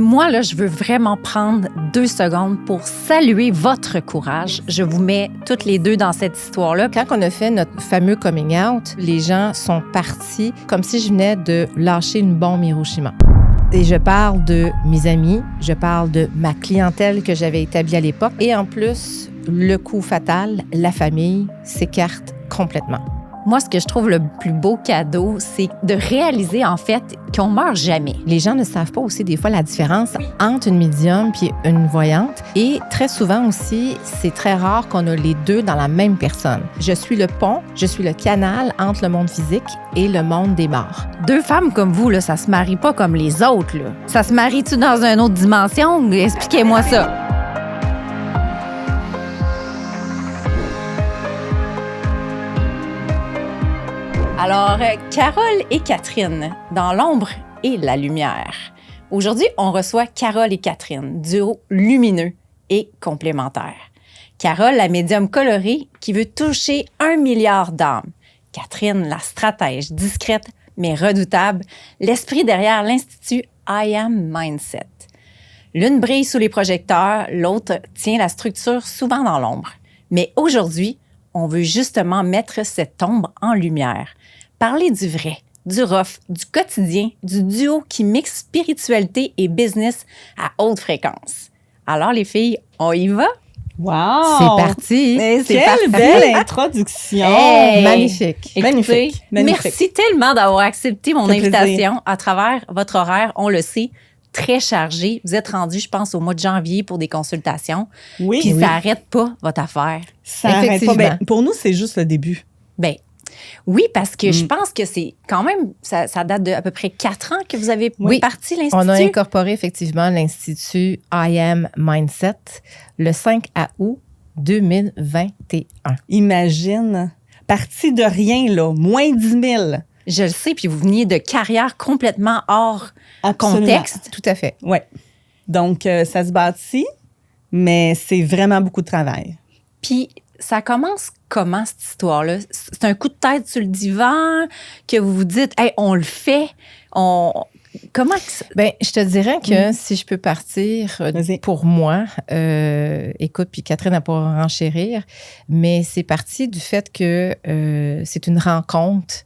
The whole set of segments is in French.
Moi, là, je veux vraiment prendre 2 secondes pour saluer votre courage. Je vous mets toutes les deux dans cette histoire-là. Quand on a fait notre fameux coming out, les gens sont partis comme si je venais de lâcher une bombe Hiroshima. Et je parle de mes amis, je parle de ma clientèle que j'avais établie à l'époque. Et en plus, le coup fatal, la famille s'écarte complètement. Moi, ce que je trouve le plus beau cadeau, c'est de réaliser, en fait, qu'on meurt jamais. Les gens ne savent pas aussi des fois la différence entre une médium puis une voyante. Et très souvent aussi, c'est très rare qu'on a les deux dans la même personne. Je suis le pont, je suis le canal entre le monde physique et le monde des morts. 2 femmes comme vous, là, ça se marie pas comme les autres, là. Ça se marie-tu dans une autre dimension? Expliquez-moi ça. Alors, Carole et Catherine, dans l'ombre et la lumière. Aujourd'hui, on reçoit Carole et Catherine, duo lumineux et complémentaire. Carole, la médium colorée qui veut toucher 1 milliard d'âmes. Catherine, la stratège discrète mais redoutable, l'esprit derrière l'Institut I Am Mindset. L'une brille sous les projecteurs, l'autre tient la structure souvent dans l'ombre. Mais aujourd'hui, on veut justement mettre cette ombre en lumière. Parler du vrai, du rough, du quotidien, du duo qui mixe spiritualité et business à haute fréquence. Alors les filles, on y va? Wow! C'est parti! Quelle belle introduction! Hey! Magnifique! Écoutez, Magnifique. Merci tellement d'avoir accepté mon Ça fait invitation à travers votre horaire, on le sait, très chargé. Vous êtes rendu, je pense, au mois de janvier pour des consultations. Oui, Puis oui. ça n'arrête pas, votre affaire. Ça arrête pas. Effectivement. Ben, pour nous, c'est juste le début. Bien, oui, parce que je pense que c'est quand même, ça date de à peu près 4 ans que vous avez Oui. parti l'Institut. On a incorporé effectivement l'Institut I Am Mindset le 5 août 2021. Imagine, parti de rien, là, moins 10 000. Je le sais, puis vous veniez de carrière complètement hors Absolument. contexte. Tout à fait. Oui. Donc, ça se bâtit, mais c'est vraiment beaucoup de travail. Puis ça commence comment, cette histoire-là? C'est un coup de tête sur le divan que vous vous dites, hey, on le fait. Comment que ça... Ben, je te dirais que si je peux partir Vas-y. pour moi, écoute, puis Catherine n'a pas renchérir, mais c'est parti du fait que c'est une rencontre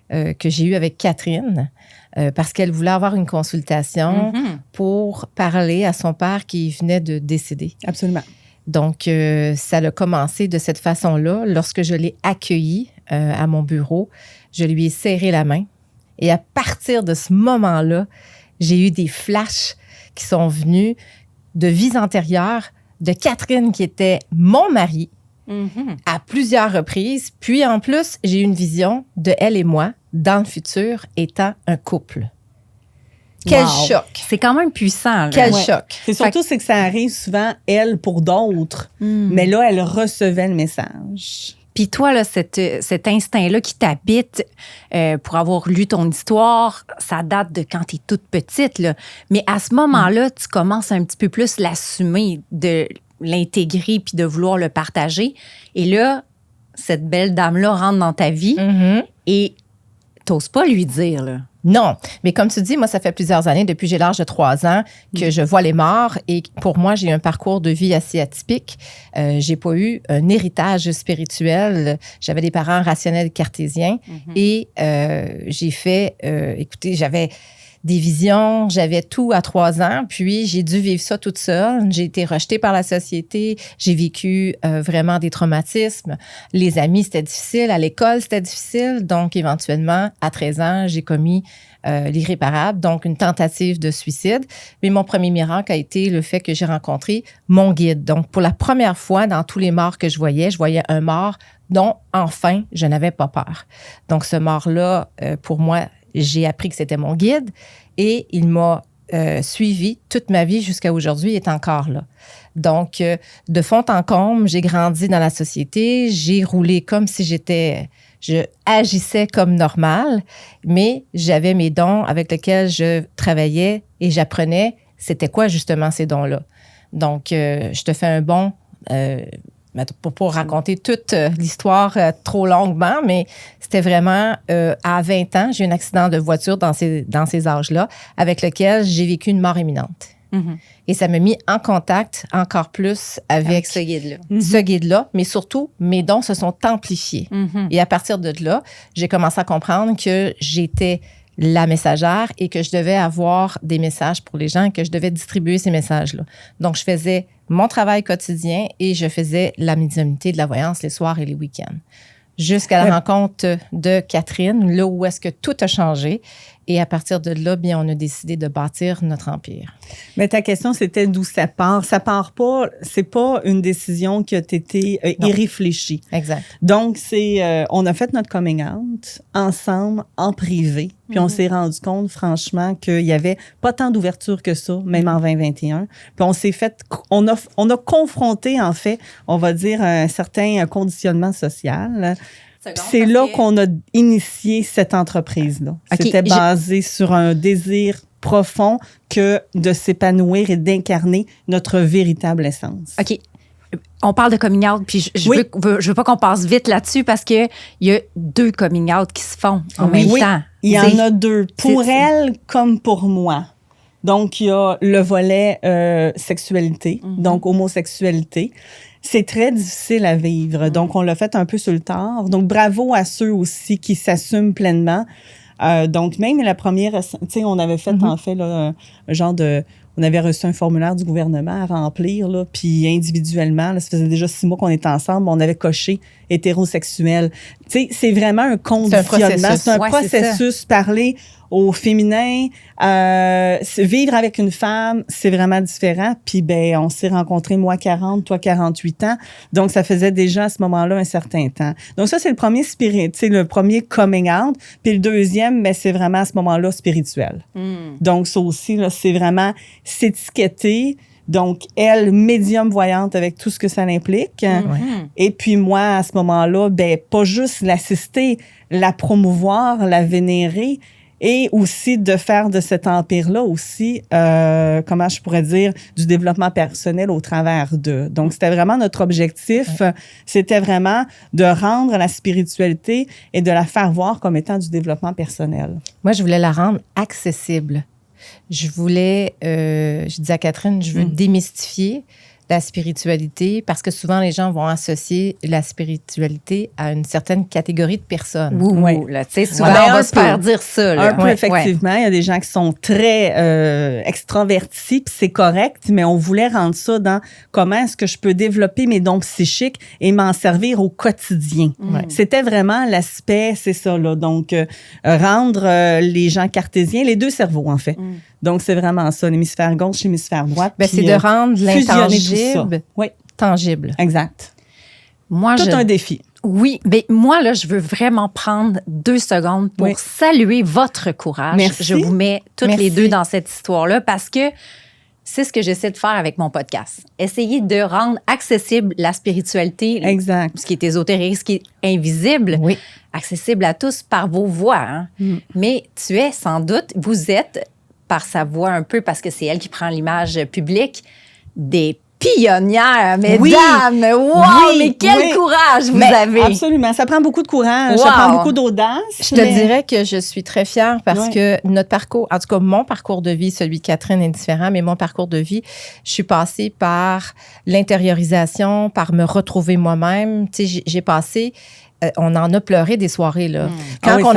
que j'ai eue avec Catherine parce qu'elle voulait avoir une consultation pour parler à son père qui venait de décéder. Absolument. Donc, ça a commencé de cette façon-là. Lorsque je l'ai accueilli à mon bureau, je lui ai serré la main. Et à partir de ce moment-là, j'ai eu des flashs qui sont venus de vies antérieures de Catherine, qui était mon mari, à plusieurs reprises. Puis, en plus, j'ai eu une vision de elle et moi, dans le futur, étant un couple. Quel Wow. choc! C'est quand même puissant. Là. Quel Ouais. choc! C'est surtout c'est que ça arrive souvent, elle, pour d'autres. Mais là, elle recevait le message. Puis toi, là, cet instinct-là qui t'habite, pour avoir lu ton histoire, ça date de quand tu es toute petite. Là. Mais à ce moment-là, tu commences un petit peu plus l'assumer, de l'intégrer puis de vouloir le partager. Et là, cette belle dame-là rentre dans ta vie et t'oses pas lui dire, là. Non, mais comme tu dis, moi, ça fait plusieurs années, depuis j'ai l'âge de 3 ans, que je vois les morts. Et pour moi, j'ai eu un parcours de vie assez atypique. J'ai pas eu un héritage spirituel. J'avais des parents rationnels cartésiens. Et j'ai fait, écoutez, j'avais des visions, j'avais tout à 3 ans. Puis, j'ai dû vivre ça toute seule. J'ai été rejetée par la société. J'ai vécu vraiment des traumatismes. Les amis, c'était difficile. À l'école, c'était difficile. Donc, éventuellement, à 13 ans, j'ai commis l'irréparable, donc une tentative de suicide. Mais mon premier miracle a été le fait que j'ai rencontré mon guide. Donc, pour la première fois, dans tous les morts que je voyais un mort dont, enfin, je n'avais pas peur. Donc, ce mort-là, pour moi, j'ai appris que c'était mon guide et il m'a suivi toute ma vie jusqu'à aujourd'hui, il est encore là. Donc, de fond en comble, j'ai grandi dans la société, j'ai roulé comme si je agissais comme normal, mais j'avais mes dons avec lesquels je travaillais et j'apprenais c'était quoi justement ces dons-là. Donc, je te fais un bond pour pas raconter toute l'histoire trop longuement, mais c'était vraiment à 20 ans, j'ai eu un accident de voiture dans ces âges-là, avec lequel j'ai vécu une mort imminente. Et ça m'a mis en contact encore plus avec ce guide-là. ce guide-là, mais surtout, mes dons se sont amplifiés. Et à partir de là, j'ai commencé à comprendre que j'étais la messagère et que je devais avoir des messages pour les gens et que je devais distribuer ces messages-là. Donc, je faisais mon travail quotidien et je faisais la médiumnité de la voyance les soirs et les week-ends. Jusqu'à la rencontre de Catherine, là où est-ce que tout a changé. Et à partir de là, bien, on a décidé de bâtir notre empire. Mais ta question, c'était d'où ça part. Ça part pas, c'est pas une décision qui a été irréfléchie. Exact. Donc, on a fait notre coming out ensemble, en privé. Puis on s'est rendu compte, franchement, qu'il y avait pas tant d'ouverture que ça, même en 2021. Puis on a confronté, en fait, on va dire, un certain conditionnement social. C'est là qu'on a initié cette entreprise-là. Okay. C'était basé sur un désir profond que de s'épanouir et d'incarner notre véritable essence. OK. On parle de coming out, puis je veux pas qu'on passe vite là-dessus parce qu'il y a 2 coming out qui se font en même temps. Il y en a 2, pour elle comme pour moi. Donc, il y a le volet sexualité, donc homosexualité. C'est très difficile à vivre. Donc, on l'a fait un peu sur le tard. Donc, bravo à ceux aussi qui s'assument pleinement. Donc, même la première, tu sais, on avait fait en fait là, un genre de... On avait reçu un formulaire du gouvernement à remplir, là, puis individuellement, là, ça faisait déjà 6 mois qu'on était ensemble, on avait coché hétérosexuel. Tu sais, c'est vraiment un conditionnement. C'est un processus. Parler au féminin, vivre avec une femme, c'est vraiment différent. Puis, ben, on s'est rencontrés, moi 40, toi 48 ans. Donc, ça faisait déjà à ce moment-là un certain temps. Donc, ça, c'est le premier spirit, tu sais, le premier coming out. Puis le deuxième, ben, c'est vraiment à ce moment-là spirituel. Donc, ça aussi, là, c'est vraiment s'étiqueter. Donc, elle, médium voyante avec tout ce que ça implique. Et puis moi, à ce moment-là, ben, pas juste l'assister, la promouvoir, la vénérer, et aussi de faire de cet empire-là aussi, comment je pourrais dire, du développement personnel au travers d'eux. Donc, c'était vraiment notre objectif. C'était vraiment de rendre la spiritualité et de la faire voir comme étant du développement personnel. Moi, je voulais la rendre accessible. Je voulais, je dis à Catherine, je veux démystifier la spiritualité parce que souvent les gens vont associer la spiritualité à une certaine catégorie de personnes. Là, tu sais, souvent on va se faire dire ça. Là. Un peu, effectivement. Il y a des gens qui sont très extravertis, puis c'est correct, mais on voulait rendre ça dans comment est-ce que je peux développer mes dons psychiques et m'en servir au quotidien. C'était vraiment l'aspect, c'est ça, là. Donc, rendre les gens cartésiens, les 2 cerveaux, en fait. Donc, c'est vraiment ça, l'hémisphère gauche, l'hémisphère droite. Ben, c'est de rendre l'intangible tangible. Exact. Moi, un défi. Oui, mais moi, là, je veux vraiment prendre 2 secondes pour saluer votre courage. Merci. Je vous mets toutes les 2 dans cette histoire-là parce que c'est ce que j'essaie de faire avec mon podcast. Essayer de rendre accessible la spiritualité, ce qui est ésotérique, ce qui est invisible, accessible à tous par vos voix. Hein. Mais tu es sans doute, vous êtes, par sa voix un peu, parce que c'est elle qui prend l'image publique, des pionnières, mesdames! Wow! Mais quel courage vous avez! Absolument. Ça prend beaucoup de courage. Ça prend beaucoup d'audace. Je te dirais que je suis très fière parce que notre parcours, en tout cas, mon parcours de vie, celui de Catherine est différent, mais mon parcours de vie, je suis passée par l'intériorisation, par me retrouver moi-même. Tu sais, j'ai passé... on en a pleuré des soirées, là. Quand on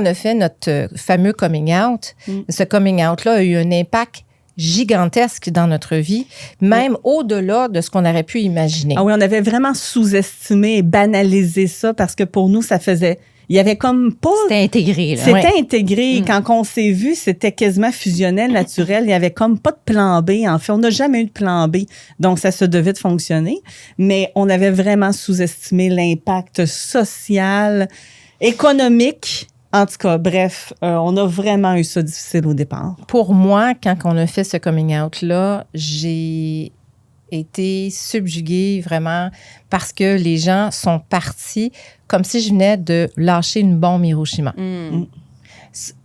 a fait notre fameux coming out, ce coming out-là a eu un impact gigantesque dans notre vie, même au-delà de ce qu'on aurait pu imaginer. Ah oui, on avait vraiment sous-estimé et banalisé ça parce que pour nous, ça faisait... Il y avait comme pas... C'était intégré, là. C'était intégré. Quand on s'est vu, c'était quasiment fusionnel, naturel. Il y avait comme pas de plan B. En fait, on n'a jamais eu de plan B. Donc, ça se devait de fonctionner. Mais on avait vraiment sous-estimé l'impact social, économique. En tout cas, bref, on a vraiment eu ça difficile au départ. Pour moi, quand on a fait ce coming out-là, j'ai été subjuguée vraiment parce que les gens sont partis comme si je venais de lâcher une bombe Hiroshima.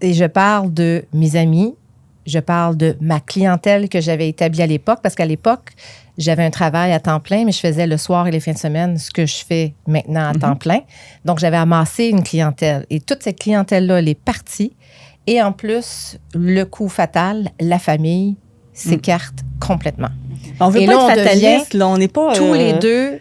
Et je parle de mes amis, je parle de ma clientèle que j'avais établie à l'époque, parce qu'à l'époque, j'avais un travail à temps plein, mais je faisais le soir et les fins de semaine ce que je fais maintenant à temps plein. Donc, j'avais amassé une clientèle. Et toute cette clientèle-là, elle est partie. Et en plus, le coup fatal, la famille, s'écarte complètement. On veut Et pas là, être fataliste, là, on n'est pas... Tous les deux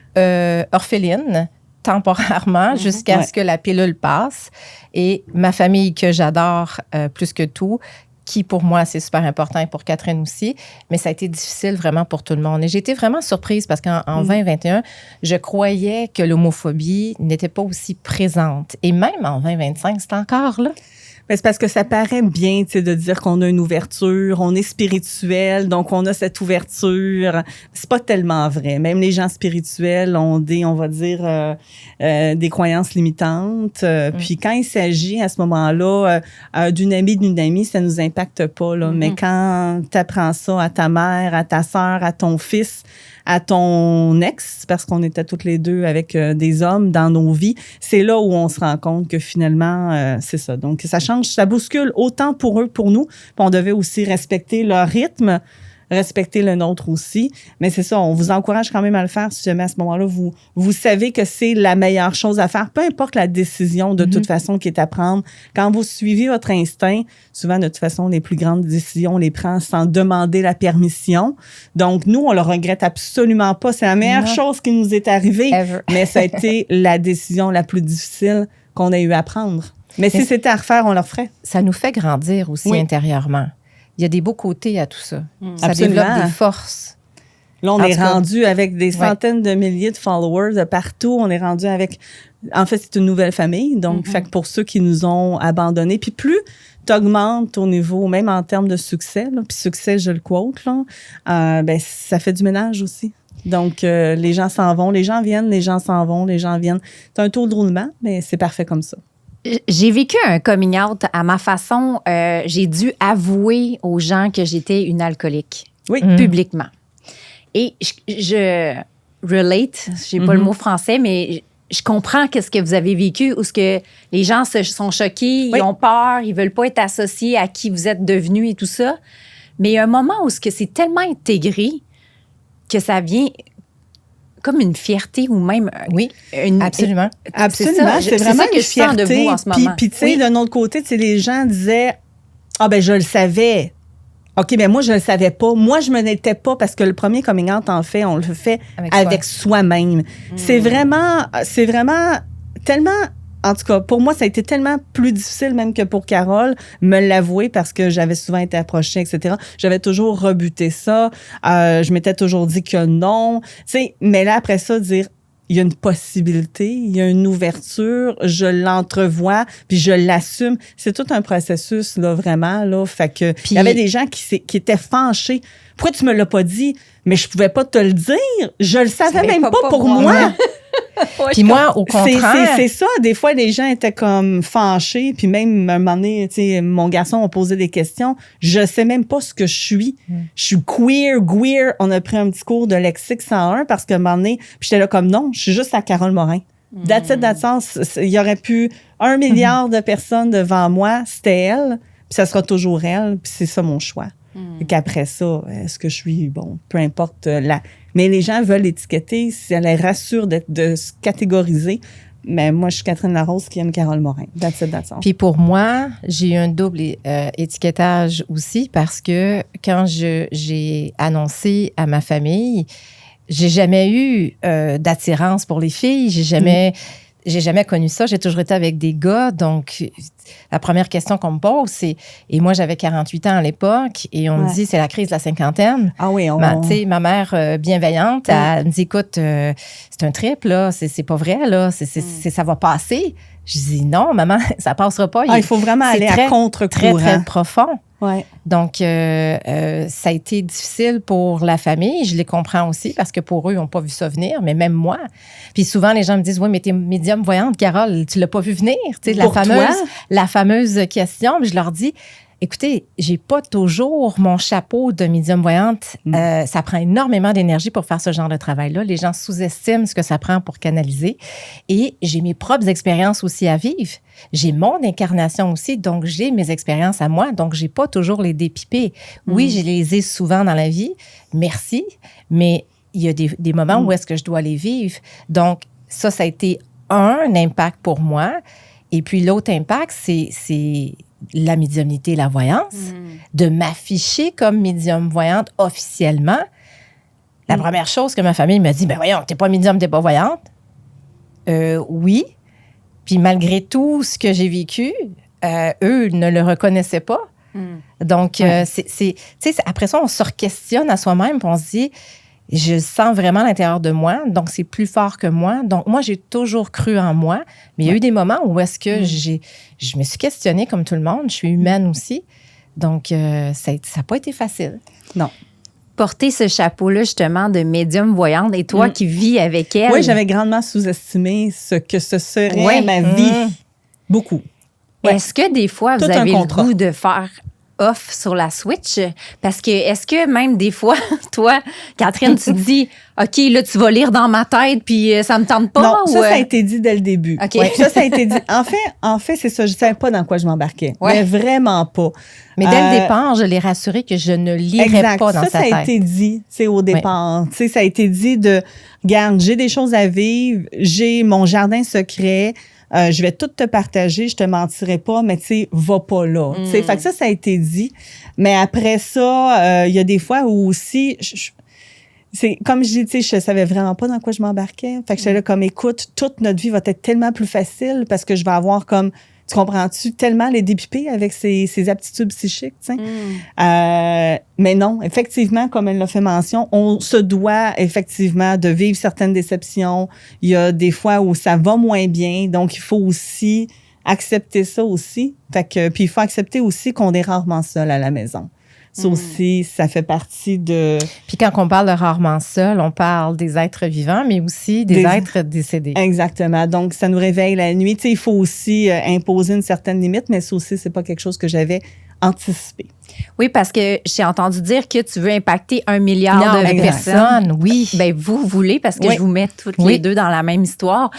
orphelines, temporairement, jusqu'à ce que la pilule passe. Et ma famille que j'adore plus que tout, qui pour moi, c'est super important et pour Catherine aussi, mais ça a été difficile vraiment pour tout le monde. Et j'ai été vraiment surprise parce qu'en 2021, je croyais que l'homophobie n'était pas aussi présente. Et même en 2025, c'est encore là. Mais c'est parce que ça paraît bien, tu sais, de dire qu'on a une ouverture, on est spirituel, donc on a cette ouverture. C'est pas tellement vrai. Même les gens spirituels ont des, on va dire, des croyances limitantes. Puis quand il s'agit à ce moment-là d'une amie, ça nous impacte pas, là. Mais quand t'apprends ça à ta mère, à ta sœur, à ton fils, à ton ex, parce qu'on était toutes les deux avec des hommes dans nos vies, c'est là où on se rend compte que finalement, c'est ça. Donc, ça change, ça bouscule autant pour eux que pour nous. Puis on devait aussi respecter leur rythme, respecter le nôtre aussi. Mais c'est ça, on vous encourage quand même à le faire si jamais à ce moment-là, vous savez que c'est la meilleure chose à faire, peu importe la décision de toute façon qui est à prendre. Quand vous suivez votre instinct, souvent de toute façon, les plus grandes décisions, on les prend sans demander la permission. Donc, nous, on le regrette absolument pas. C'est la meilleure chose qui nous est arrivée. Mais ça a été la décision la plus difficile qu'on a eu à prendre. Mais si c'était à refaire, on le referait. Ça nous fait grandir aussi intérieurement. Il y a des beaux côtés à tout ça. Ça Absolument. développe des forces. Là, on est rendu avec des centaines de milliers de followers de partout. On est rendu avec... En fait, c'est une nouvelle famille. Donc, fait que pour ceux qui nous ont abandonnés, puis plus t'augmentes au niveau, même en termes de succès, là, puis succès, je le quote, là, ben, ça fait du ménage aussi. Donc, les gens s'en vont, les gens viennent, les gens s'en vont, les gens viennent. C'est un tour de roulement, mais c'est parfait comme ça. J'ai vécu un coming out à ma façon. J'ai dû avouer aux gens que j'étais une alcoolique. Publiquement. Et je relate, je n'ai pas le mot français, mais je comprends qu'est-ce que vous avez vécu ou ce que les gens se sont choqués, ils ont peur, ils veulent pas être associés à qui vous êtes devenus et tout ça. Mais il y a un moment où c'est tellement intégré que ça vient comme une fierté ou même absolument. Absolument, c'est vraiment ça que je sens de vous en ce moment. Puis tu sais, d'un autre côté, tu sais, les gens disaient ben je le savais. OK, mais moi je le savais pas. Moi je me l'étais pas parce que le premier coming out, en fait, on le fait avec soi-même. C'est vraiment tellement. En tout cas, pour moi, ça a été tellement plus difficile même que pour Carole, me l'avouer parce que j'avais souvent été approchée, etc. J'avais toujours rebuté ça. Je m'étais toujours dit que non. Tu sais, mais là, après ça, dire, il y a une possibilité, il y a une ouverture, je l'entrevois, puis je l'assume. C'est tout un processus, là, vraiment, là. Fait que, il y avait des gens qui étaient fâchés. Pourquoi tu me l'as pas dit? Mais je pouvais pas te le dire. Je le savais même pas pour moi. Puis moi, au contraire... C'est ça. Des fois, les gens étaient comme fâchés. Puis même, à un moment donné, tu sais, mon garçon a posé des questions. Je sais même pas ce que je suis. Je suis queer. On a pris un petit cours de lexique 101 parce qu'à un moment donné, puis j'étais là comme non, je suis juste à Carole Morin. That's it, that's all. Il y aurait pu 1 milliard de personnes devant moi. C'était elle. Puis ça sera toujours elle. Puis c'est ça mon choix. Et qu'après ça, est-ce que je suis, bon, peu importe mais les gens veulent étiqueter, ça les rassure de se catégoriser. Mais moi, je suis Catherine Larose qui aime Carole Morin. That's it, that's all. Puis pour moi, j'ai eu un double étiquetage aussi parce que quand j'ai annoncé à ma famille, j'ai jamais eu d'attirance pour les filles. J'ai jamais connu ça. J'ai toujours été avec des gars. Donc, la première question qu'on me pose, c'est... Et moi, j'avais 48 ans à l'époque. Et on me dit, c'est la crise de la cinquantaine. Ah oui, Tu sais, ma mère bienveillante, elle me dit, écoute, c'est un trip, là. C'est pas vrai, là. Ça va passer. Je dis, non, maman, ça passera pas. Il faut vraiment aller à contre-courant. Très, très profond. Ouais. Donc, ça a été difficile pour la famille. Je les comprends aussi parce que pour eux, ils n'ont pas vu ça venir, mais même moi. Puis souvent, les gens me disent, oui, mais t'es médium voyante, Carole, tu l'as pas vu venir. Tu sais, la fameuse question. Je leur dis, écoutez, j'ai pas toujours mon chapeau de médium voyante. Ça prend énormément d'énergie pour faire ce genre de travail-là. Les gens sous-estiment ce que ça prend pour canaliser. Et j'ai mes propres expériences aussi à vivre. J'ai mon incarnation aussi, donc j'ai mes expériences à moi. Donc, j'ai pas toujours les dépipées. Oui, je les ai souvent dans la vie. Merci. Mais il y a des moments où est-ce que je dois les vivre. Donc, ça a été un impact pour moi. Et puis, l'autre impact, c'est la médiumnité et la voyance, de m'afficher comme médium voyante officiellement. La première chose que ma famille m'a dit, ben voyons, t'es pas médium, t'es pas voyante. Oui. Puis malgré tout ce que j'ai vécu, eux ne le reconnaissaient pas. Donc, après ça, on se questionne à soi-même, puis on se dit, je sens vraiment à l'intérieur de moi, donc c'est plus fort que moi. Donc, moi, j'ai toujours cru en moi, mais il y a eu des moments où est-ce que je me suis questionnée comme tout le monde, je suis humaine aussi. Donc, ça n'a pas été facile. Non. Porter ce chapeau-là, justement, de médium voyante, et toi qui vis avec elle. Oui, j'avais grandement sous-estimé ce que ce serait ma vie. Beaucoup. Ouais. Est-ce que des fois, vous avez le goût de faire off sur la Switch? Parce que est-ce que même des fois, toi, Catherine, tu te dis, OK, là, tu vas lire dans ma tête, puis ça me tente pas? Non, ça a été dit dès le début. Okay. Ouais, ça a été dit. En fait, c'est ça. Je ne savais pas dans quoi je m'embarquais. Ouais. Mais vraiment pas. Mais dès le départ, je l'ai rassuré que je ne lirais pas dans sa tête. Ça a été dit, au départ. Oui. Ça a été dit de, regarde, j'ai des choses à vivre, j'ai mon jardin secret, je vais tout te partager, je te mentirai pas, mais tu sais, va pas là. Fait que ça a été dit. Mais après ça, il y a des fois où aussi, c'est comme je dis, tu sais, je savais vraiment pas dans quoi je m'embarquais. Fait que j'étais là comme, écoute, toute notre vie va être tellement plus facile parce que je vais avoir comme, tu comprends-tu, tellement les dépipés avec ses aptitudes psychiques, tu sais. Mais non, effectivement, comme elle l'a fait mention, on se doit effectivement de vivre certaines déceptions. Il y a des fois où ça va moins bien, donc il faut aussi accepter ça aussi. Fait que, puis il faut accepter aussi qu'on est rarement seul à la maison. Ça aussi, ça fait partie de... Puis quand on parle de rarement seul, on parle des êtres vivants, mais aussi des êtres décédés. Exactement. Donc, ça nous réveille la nuit. Tu sais, il faut aussi imposer une certaine limite, mais ça aussi, c'est pas quelque chose que j'avais anticipé. Oui, parce que j'ai entendu dire que tu veux impacter 1 milliard de personnes. Oui. Ben vous voulez, parce que je vous mets toutes les deux dans la même histoire,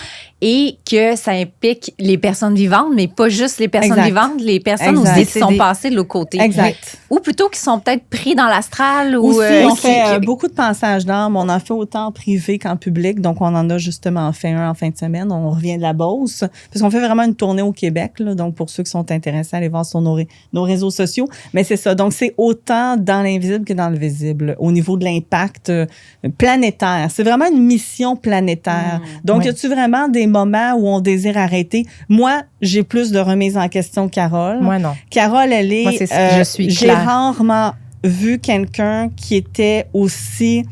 et que ça implique les personnes vivantes, mais pas juste les personnes vivantes, les personnes aussi qui sont passées de l'autre côté. Exact. Ou plutôt qui sont peut-être pris dans l'astral. Aussi, on fait beaucoup de passages d'âme. On en fait autant en privé qu'en public. Donc, on en a justement fait un en fin de semaine. On revient de la Beauce. Parce qu'on fait vraiment une tournée au Québec. Là. Donc, pour ceux qui sont intéressés, allez voir sur nos réseaux sociaux. Mais c'est ça. Donc, c'est autant dans l'invisible que dans le visible au niveau de l'impact planétaire. C'est vraiment une mission planétaire. Donc, y a-tu vraiment des moments où on désire arrêter? Moi, j'ai plus de remise en question que Carole. Moi, non. Carole, elle est... Moi, je suis j'ai rarement vu quelqu'un qui était aussi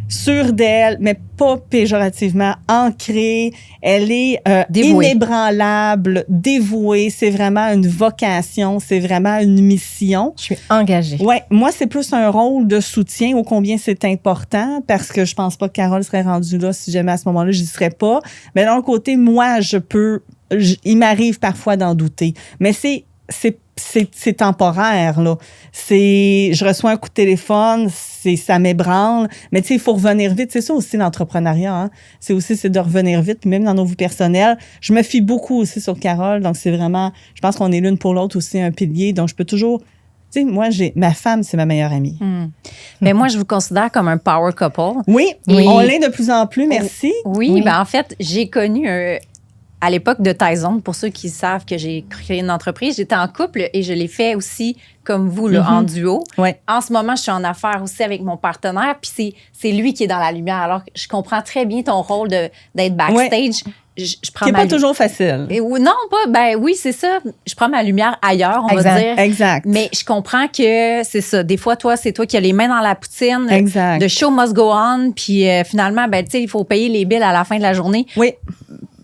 sûre d'elle, mais pas péjorativement, ancrée. Elle est inébranlable, dévouée. C'est vraiment une vocation, c'est vraiment une mission. Je suis engagée. Ouais, moi, c'est plus un rôle de soutien, ô combien c'est important, parce que je pense pas que Carole serait rendue là si jamais à ce moment-là, j'y serais pas. Mais d'un côté, moi, il m'arrive parfois d'en douter. Mais c'est temporaire, là. Je reçois un coup de téléphone, ça m'ébranle. Mais tu sais, il faut revenir vite. C'est ça aussi l'entrepreneuriat, hein. C'est de revenir vite. Puis même dans nos vies personnelles, je me fie beaucoup aussi sur Carole. Donc, c'est vraiment, je pense qu'on est l'une pour l'autre aussi un pilier. Donc, je peux toujours, tu sais, moi, ma femme, c'est ma meilleure amie. Mais moi, je vous considère comme un power couple. Oui. On l'est de plus en plus, merci. Oui. Ben en fait, j'ai connu à l'époque de Tyson, pour ceux qui savent que j'ai créé une entreprise, j'étais en couple et je l'ai fait aussi comme vous, là, en duo. Ouais. En ce moment, je suis en affaires aussi avec mon partenaire, puis c'est lui qui est dans la lumière. Alors, je comprends très bien ton rôle d'être backstage. Ouais. Je prends qui n'est pas toujours facile. Non, pas. Ben oui, c'est ça. Je prends ma lumière ailleurs, on va dire. Exact. Mais je comprends que c'est ça. Des fois, c'est toi qui as les mains dans la poutine. Exact. The show must go on. Puis finalement, ben tu sais, il faut payer les billes à la fin de la journée. Oui.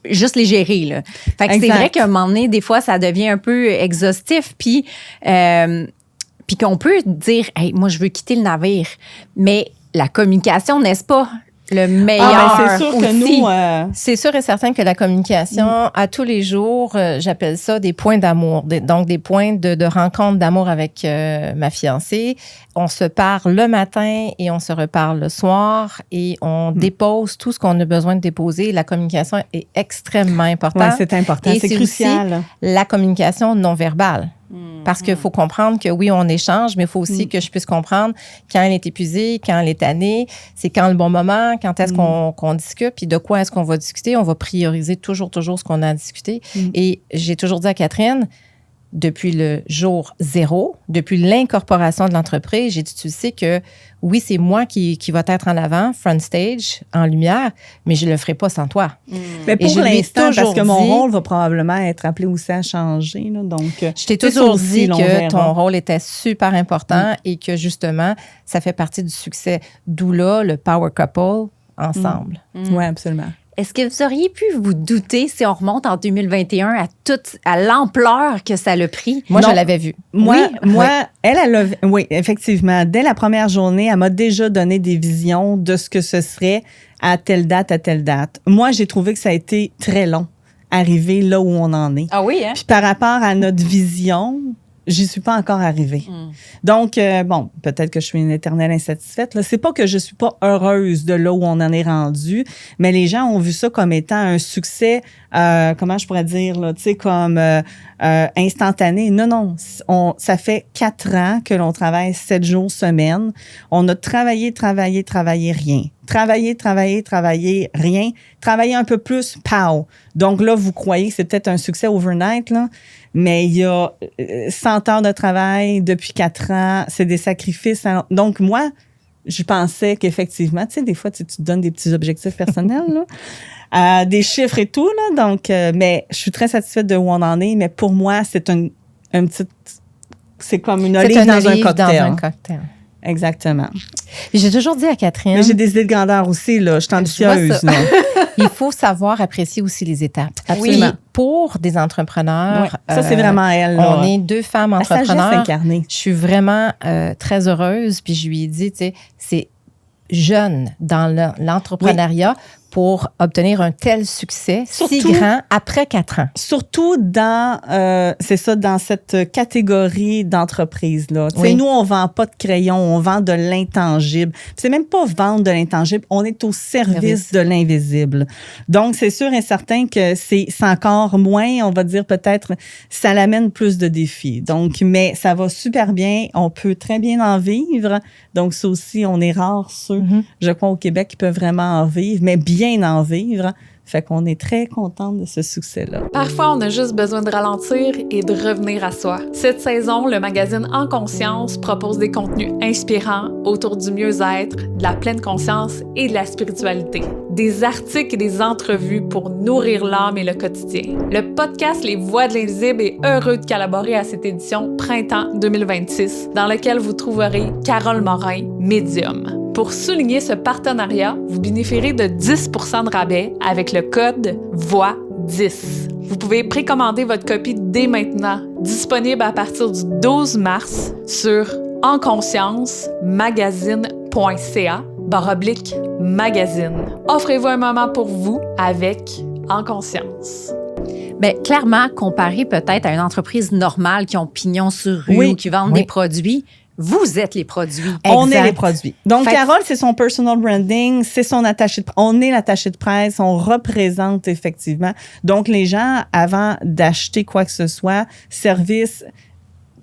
Juste les gérer, là. Fait que c'est vrai qu'à un moment donné, des fois, ça devient un peu exhaustif, puis qu'on peut dire, hey, moi, je veux quitter le navire. Mais la communication, n'est-ce pas? Le meilleur. C'est sûr que nous. C'est sûr et certain que la communication, à tous les jours, j'appelle ça des points d'amour. Donc, des points de rencontre d'amour avec ma fiancée. On se parle le matin et on se reparle le soir et on dépose tout ce qu'on a besoin de déposer. La communication est extrêmement importante. Oui, c'est important. C'est crucial. Aussi la communication non verbale. Parce qu'il faut comprendre que oui, on échange, mais il faut aussi que je puisse comprendre quand elle est épuisée, quand elle est tannée, c'est quand le bon moment, quand est-ce qu'on discute, puis de quoi est-ce qu'on va discuter. On va prioriser toujours ce qu'on a à discuter. Et j'ai toujours dit à Catherine, depuis le jour 0, depuis l'incorporation de l'entreprise. J'ai dit, tu sais que oui, c'est moi qui va être en avant, front stage, en lumière, mais je ne le ferai pas sans toi. Mais pour l'instant, parce que mon dit, rôle va probablement être appelé aussi à changer. Là, donc, je t'ai toujours dit que ton rôle était super important et que justement, ça fait partie du succès. D'où là, le Power Couple ensemble. Oui, absolument. Est-ce que vous auriez pu vous douter, si on remonte en 2021, à l'ampleur que ça l'a pris? Moi, je l'avais vu. Moi, oui, effectivement. Dès la première journée, elle m'a déjà donné des visions de ce que ce serait à telle date, à telle date. Moi, j'ai trouvé que ça a été très long, arriver là où on en est. Ah oui, hein? Puis par rapport à notre vision, j'y suis pas encore arrivée. Donc, bon, peut-être que je suis une éternelle insatisfaite. Là. C'est pas que je suis pas heureuse de là où on en est rendu, mais les gens ont vu ça comme étant un succès, comment je pourrais dire, là, tu sais, comme instantané. Non, ça fait 4 ans que l'on travaille 7 jours semaine. On a travaillé, rien. Travailler, rien. Travailler un peu plus, pow. Donc là, vous croyez que c'est peut-être un succès overnight, là, mais il y a 100 heures de travail depuis 4 ans, c'est des sacrifices. Donc moi, je pensais qu'effectivement, tu sais, des fois, tu te donnes des petits objectifs personnels, là, des chiffres et tout, là, donc, mais je suis très satisfaite de où on en est, mais pour moi, c'est un petit, c'est comme une olive dans un cocktail. Exactement. J'ai toujours dit à Catherine... Mais j'ai des idées de grandeur aussi, là. Je suis ambitieuse, là. Il faut savoir apprécier aussi les étapes. Absolument. Oui, pour des entrepreneurs... Ouais, ça, c'est vraiment elle, là. On est 2 femmes entrepreneurs. La sagesse incarnée. Je suis vraiment très heureuse. Puis je lui ai dit, tu sais, c'est jeune dans l'entrepreneuriat pour obtenir un tel succès si grand après 4 ans. Surtout dans, c'est ça, dans cette catégorie d'entreprise-là. Tu sais, nous, on vend pas de crayon, on vend de l'intangible. C'est même pas vendre de l'intangible, on est au service de l'invisible. Donc, c'est sûr et certain que c'est encore moins, on va dire peut-être, ça l'amène plus de défis. Donc, mais ça va super bien, on peut très bien en vivre. Donc, ça aussi, on est rares ceux, je crois, au Québec qui peuvent vraiment en vivre, mais bien en vivre. Fait qu'on est très contente de ce succès-là. Parfois, on a juste besoin de ralentir et de revenir à soi. Cette saison, le magazine En Conscience propose des contenus inspirants autour du mieux-être, de la pleine conscience et de la spiritualité. Des articles et des entrevues pour nourrir l'âme et le quotidien. Le podcast Les Voix de l'Invisible est heureux de collaborer à cette édition Printemps 2026, dans laquelle vous trouverez Carole Morin, médium. Pour souligner ce partenariat, vous bénéficierez de 10% de rabais avec le code VOIX10. Vous pouvez précommander votre copie dès maintenant, disponible à partir du 12 mars sur enconsciencemagazine.ca/magazine. Offrez-vous un moment pour vous avec En Conscience. Bien, clairement, comparé peut-être à une entreprise normale qui ont pignon sur rue ou qui vendent des produits, vous êtes les produits. On est les produits. Donc, Carole, c'est son personal branding, c'est son attaché de presse. On est l'attaché de presse, on représente effectivement. Donc, les gens, avant d'acheter quoi que ce soit, service,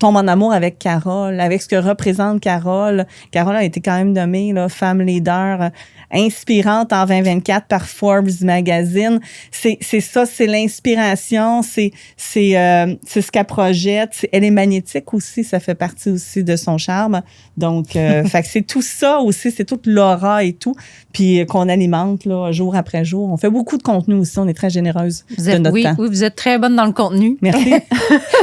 tombent en amour avec Carole, avec ce que représente Carole. Carole a été quand même nommée là, femme leader inspirante en 2024 par Forbes Magazine. C'est ça, c'est l'inspiration, c'est ce qu'elle projette. Elle est magnétique aussi, ça fait partie aussi de son charme. Donc, fait que c'est tout ça aussi, c'est toute l'aura et tout, puis qu'on alimente là, jour après jour. On fait beaucoup de contenu aussi, on est très généreuse de notre temps. Oui, vous êtes très bonne dans le contenu. Merci.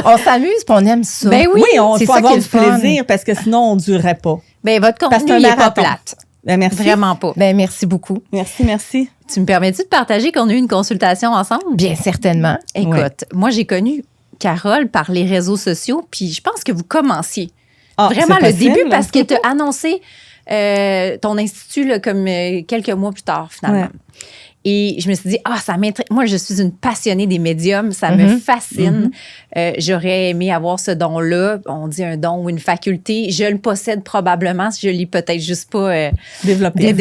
On s'amuse puis on aime ça. Ben oui, on faut avoir du plaisir parce que sinon, on ne durerait pas. Ben votre contenu n'est pas plate. Ben, merci. Vraiment pas. Ben, merci beaucoup. Merci. Tu me permets-tu de partager qu'on a eu une consultation ensemble? Bien, certainement. Écoute, moi, j'ai connu Carole par les réseaux sociaux, puis je pense que vous commenciez. Vraiment le début, parce que tu as annoncé ton institut là, comme quelques mois plus tard, finalement. Ouais. Et je me suis dit, ça m'intéresse. Moi, je suis une passionnée des médiums. Ça me fascine. J'aurais aimé avoir ce don-là. On dit un don ou une faculté. Je le possède probablement. Je ne l'ai peut-être juste pas développé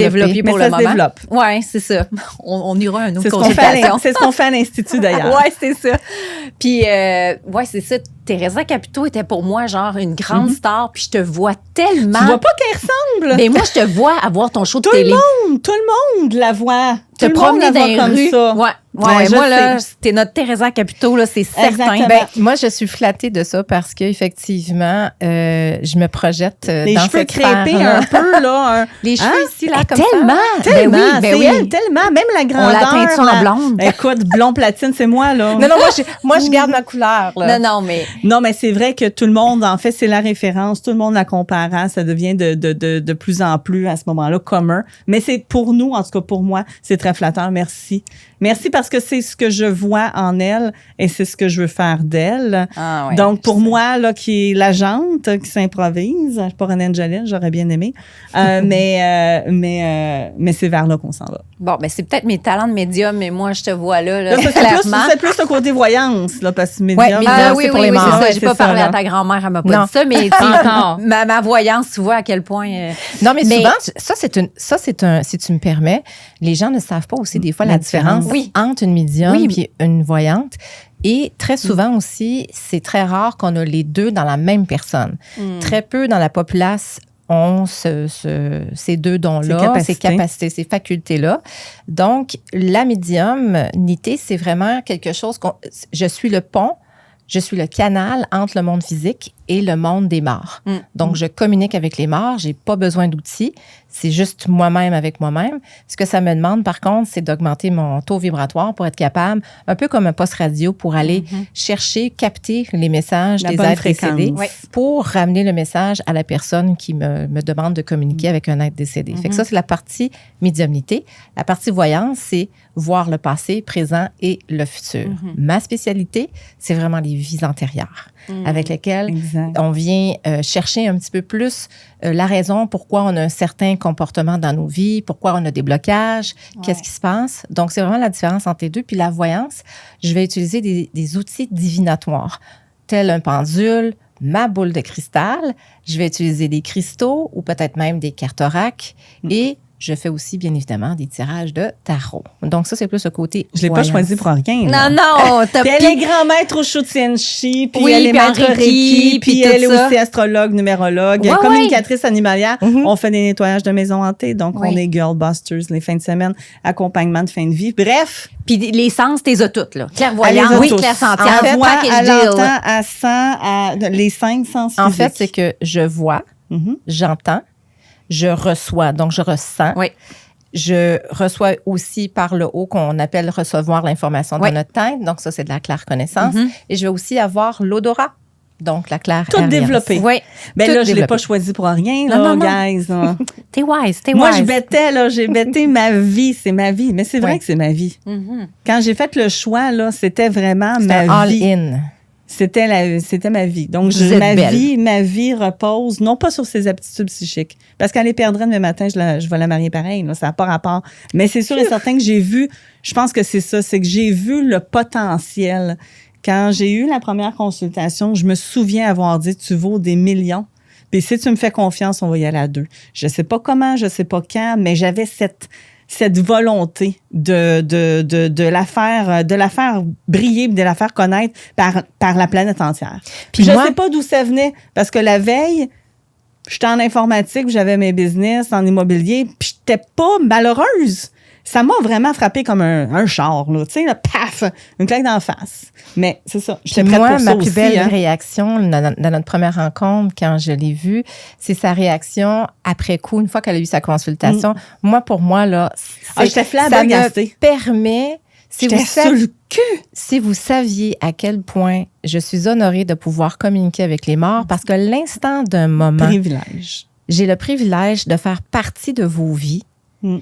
pour le moment. Mais ça se développe. Oui, c'est ça. On ira à une autre consultation. C'est ce qu'on fait à l'Institut, d'ailleurs. Oui, c'est ça. Puis, c'est ça. Teresa Capito était pour moi genre une grande star, puis je te vois tellement. Tu vois pas qu'elle ressemble? Mais moi, je te vois avoir ton show de télé. Tout le monde la voit. Te promener dans les rues. Ça. Ouais. Ouais, je moi, là, sais. t'es notre Teresa Caputo, là, c'est certain. Exactement. Ben, moi, je suis flattée de ça parce qu'effectivement, je me projette Les dans cheveux cette crêpés sphère-là. un peu, là. Les cheveux Hein? ici, là, comme Tellement! ça. Tellement, Ben oui, c'est oui. elle, tellement. Même la On grandeur. l'a teinte en là. blonde. Écoute, blond platine, c'est moi, là. Non, moi, je garde ma couleur, là. Non, mais... Non, mais c'est vrai que tout le monde, en fait, c'est la référence. Tout le monde la comparant. Ça devient de plus en plus, à ce moment-là, commun. Mais c'est pour nous, en tout cas pour moi, c'est très flatteur. Merci. Merci parce que c'est ce que je vois en elle et c'est ce que je veux faire d'elle. Ah, ouais, Donc, pour je sais. moi, là, qui est l'agente, qui s'improvise, je suis pas René Angelil, j'aurais bien aimé. Mais c'est vers là qu'on s'en va. Bon, ben c'est peut-être mes talents de médium, mais moi, je te vois là, Là, ça, clairement. c'est plus le côté voyance, là, parce que médium. Ouais, médium, Ah c'est oui, pour oui, les oui, morts. c'est ça. Ouais, J'ai c'est pas ça, parlé là. à ta grand-mère, elle m'a pas Non. dit ça, mais tu sais, ma voyance, tu vois à quel point... Non, mais Mais- souvent, si tu me permets, les gens ne savent pas aussi des fois la différence Oui. entre une médium Oui. et une voyante. Et très souvent aussi, c'est très rare qu'on a les deux dans la même personne. Très peu dans la populace ont ces deux dons-là, ces capacités, ces facultés-là. Donc, la médiumnité, c'est vraiment quelque chose je suis le pont, je suis le canal entre le monde physique et le monde des morts. Donc, je communique avec les morts, j'ai pas besoin d'outils, c'est juste moi-même avec moi-même. Ce que ça me demande, par contre, c'est d'augmenter mon taux vibratoire pour être capable, un peu comme un poste radio, pour aller chercher, capter les messages La des bonne êtres fréquence. décédés Oui. pour ramener le message à la personne qui me demande de communiquer avec un être décédé. Fait que ça, c'est la partie médiumnité. La partie voyance, c'est voir le passé, présent et le futur. Ma spécialité, c'est vraiment les vies antérieures avec lesquelles Exact. on vient chercher un petit peu plus la raison pourquoi on a un certain comportement dans nos vies, pourquoi on a des blocages, qu'est-ce qui se passe. Donc, c'est vraiment la différence entre les deux. Puis la voyance, je vais utiliser des outils divinatoires, tels un pendule, ma boule de cristal. Je vais utiliser des cristaux ou peut-être même des cartes oracle. Et je fais aussi, bien évidemment, des tirages de tarot. Donc, ça, c'est plus le côté Je l'ai pas voyance. choisi pour rien. là. Non, t'as Puis elle est grand-maître au Shutienshi, puis Oui, elle est puis en maître Reiki, Reiki, puis puis tout elle est ça. aussi astrologue, numérologue, Ouais, communicatrice animalière. On fait des nettoyages de maisons hantées, donc Oui. on est Girlbusters les fins de semaine, accompagnement de fin de vie. Bref, Puis les sens, t'es as toutes, là. elle Clairvoyance, les a tous. clairsentience, Elle voit, package elle deal. entend, elle sent, les 5 sens En fait, physiques. c'est que je vois, Mhm. j'entends, je reçois, donc je ressens. Oui. Je reçois aussi par le haut qu'on appelle recevoir l'information Oui. dans notre tête. Donc, ça, c'est de la claire connaissance. Mhm. Et je vais aussi avoir l'odorat. Donc, la claire Tout développé. Oui, Ben tout là, je l'ai développé. pas choisi pour rien, Non, là, non, non. guys. là. t'es wise, t'es Moi, wise. je bêtais, là, j'ai bêté ma vie, c'est ma vie. Mais c'est vrai Oui. que c'est ma vie. Mhm. Quand j'ai fait le choix, là, c'était vraiment C'est ma un vie. all-in. C'était ma vie. Donc, Vous êtes belle. ma vie repose non pas sur ses aptitudes psychiques. Parce qu'elle les perdrait demain matin, je vais la marier pareil. Là, ça n'a pas rapport. Mais c'est sûr et certain que j'ai vu, je pense que c'est ça, c'est que j'ai vu le potentiel. Quand j'ai eu la première consultation, je me souviens avoir dit, tu vaux des millions. Puis si tu me fais confiance, on va y aller à 2. Je sais pas comment, je sais pas quand, mais j'avais cette volonté de la faire briller, de la faire connaître par la planète entière. Puis je moi- sais pas d'où ça venait, parce que la veille, j'étais en informatique, j'avais mes business en immobilier, puis j'étais pas malheureuse. Ça m'a vraiment frappé comme un char, là, tu sais, là, paf, une claque d'en face. Mais c'est ça, j'étais Puis prête moi, pour ça ma aussi. plus belle hein. réaction dans notre première rencontre, quand je l'ai vue, c'est sa réaction après coup, une fois qu'elle a eu sa consultation. Moi, pour moi, là, J'étais ça me flabbergastée. permet... J'étais sur le cul. Si vous saviez à quel point je suis honorée de pouvoir communiquer avec les morts, parce que l'instant d'un moment, Privilège. j'ai le privilège de faire partie de vos vies Mm.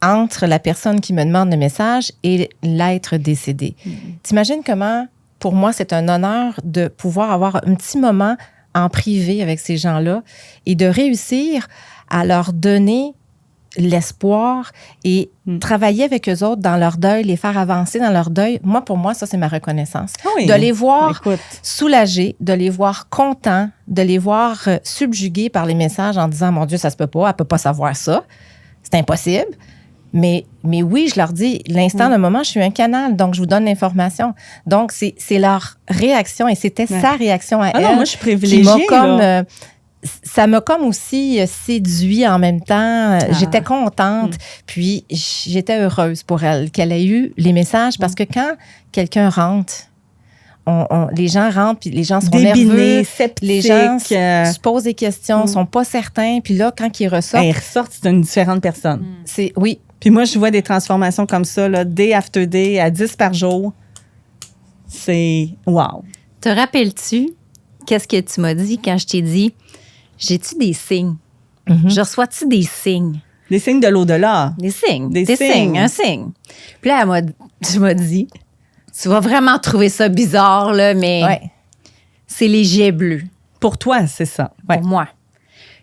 entre la personne qui me demande le message et l'être décédé. T'imagines comment, pour moi, c'est un honneur de pouvoir avoir un petit moment en privé avec ces gens-là et de réussir à leur donner l'espoir et travailler avec eux autres dans leur deuil, les faire avancer dans leur deuil. Moi, pour moi, ça, c'est ma reconnaissance. Ah oui. De les voir Écoute, soulagés, de les voir contents, de les voir subjugués par les messages en disant, mon Dieu, ça se peut pas, elle peut pas savoir ça. C'est impossible. Mais oui, je leur dis, l'instant, le moment, je suis un canal, donc je vous donne l'information. Donc, c'est leur réaction et c'était sa réaction à elle. non, moi, je suis qui m'a privilégiée. comme là. ça m'a comme aussi séduit en même temps. J'étais contente, puis j'étais heureuse pour elle, qu'elle ait eu les messages, parce que quand quelqu'un rentre, les gens rentrent, puis les gens sont nerveux, sceptiques, les gens se posent des questions, sont pas certains, puis là, quand ils ressortent... Ils ressortent, c'est une différente personne. Oui. Puis moi, je vois des transformations comme ça, là, day after day, à 10 par jour. C'est wow. Te rappelles-tu qu'est-ce que tu m'as dit quand je t'ai dit, j'ai-tu des signes? Je reçois-tu des signes? Des signes de l'au-delà. Des signes. Des Des signes. signes, un signe. Puis là, tu m'as dit, tu vas vraiment trouver ça bizarre, là, mais c'est les jets bleus. Pour toi, c'est ça. Ouais. Pour moi.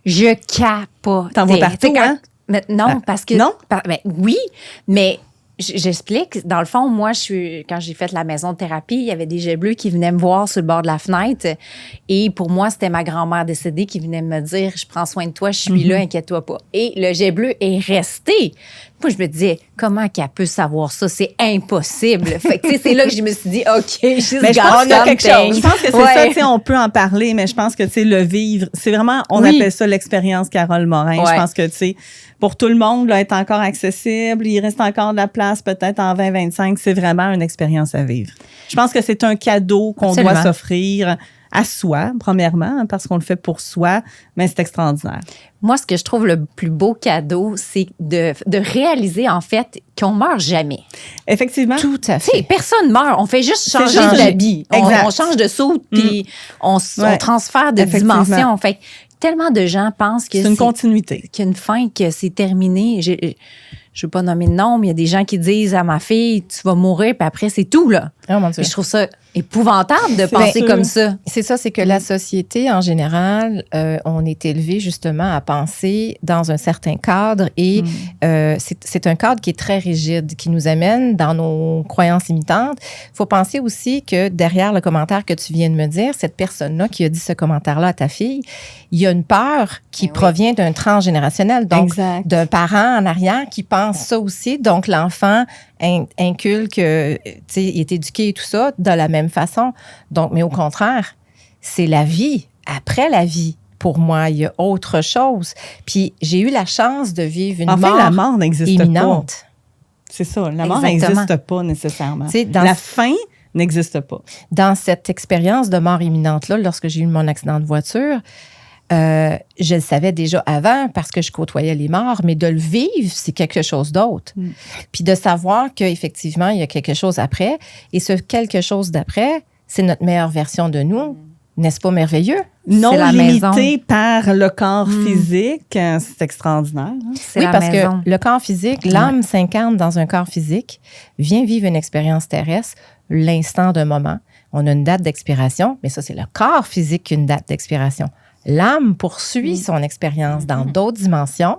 Je capote. T'en vois partout, hein? Mais non, parce que... Non? Ben, oui, mais... J'explique. Dans le fond, moi, quand j'ai fait la maison de thérapie, il y avait des jets bleus qui venaient me voir sur le bord de la fenêtre. Et pour moi, c'était ma grand-mère décédée qui venait me dire, je prends soin de toi, je suis là, inquiète-toi pas. Et le jet bleu est resté. Moi, je me disais, comment qu'elle peut savoir ça? C'est impossible. Fait que, c'est là que je me suis dit, OK, Mais je pense qu'il y a quelque chose. Je pense que c'est ça, tu sais, on peut en parler, mais je pense que, tu sais, le vivre, c'est vraiment, on appelle ça l'expérience Carole Morin. Je pense que, tu sais, pour tout le monde, là, être encore accessible, il reste encore de la place peut-être en 2025, c'est vraiment une expérience à vivre. Je pense que c'est un cadeau qu'on doit s'offrir à soi, premièrement, parce qu'on le fait pour soi, mais c'est extraordinaire. Moi, ce que je trouve le plus beau cadeau, c'est de réaliser, en fait, qu'on meurt jamais. Effectivement. Tout à fait. T'sais, personne meurt. On fait juste changer d'habit. On change de saut, puis on transfère de dimension. Fait que tellement de gens pensent que c'est une continuité. Qu'il y a une fin, que c'est terminé. Je ne veux pas nommer de nom, mais il y a des gens qui disent à ma fille, tu vas mourir, puis après, c'est tout, là. Oh mon Dieu. Et je trouve ça épouvantable de penser comme ça. C'est ça, c'est que la société, en général, on est élevé justement à penser dans un certain cadre et c'est un cadre qui est très rigide, qui nous amène dans nos croyances limitantes. Il faut penser aussi que derrière le commentaire que tu viens de me dire, cette personne-là qui a dit ce commentaire-là à ta fille, il y a une peur qui provient d'un transgénérationnel, donc d'un parent en arrière qui pense ça aussi. Donc, l'enfant inculque, tu sais, il est éduqué et tout ça de la même façon. Donc, mais au contraire, c'est la vie. Après la vie, pour moi, il y a autre chose. Puis, j'ai eu la chance de vivre une mort la mort n'existe imminente. pas. C'est ça, la mort n'existe pas nécessairement. La fin n'existe pas. Dans cette expérience de mort imminente-là, lorsque j'ai eu mon accident de voiture, je le savais déjà avant parce que je côtoyais les morts, mais de le vivre, c'est quelque chose d'autre. Puis de savoir qu'effectivement, il y a quelque chose après, et ce quelque chose d'après, c'est notre meilleure version de nous. N'est-ce pas merveilleux? Non limité par le corps physique, c'est extraordinaire. Hein? Oui, parce que le corps physique, l'âme s'incarne dans un corps physique, vient vivre une expérience terrestre, l'instant d'un moment. On a une date d'expiration, mais ça, c'est le corps physique qui a une date d'expiration. L'âme poursuit son expérience dans d'autres dimensions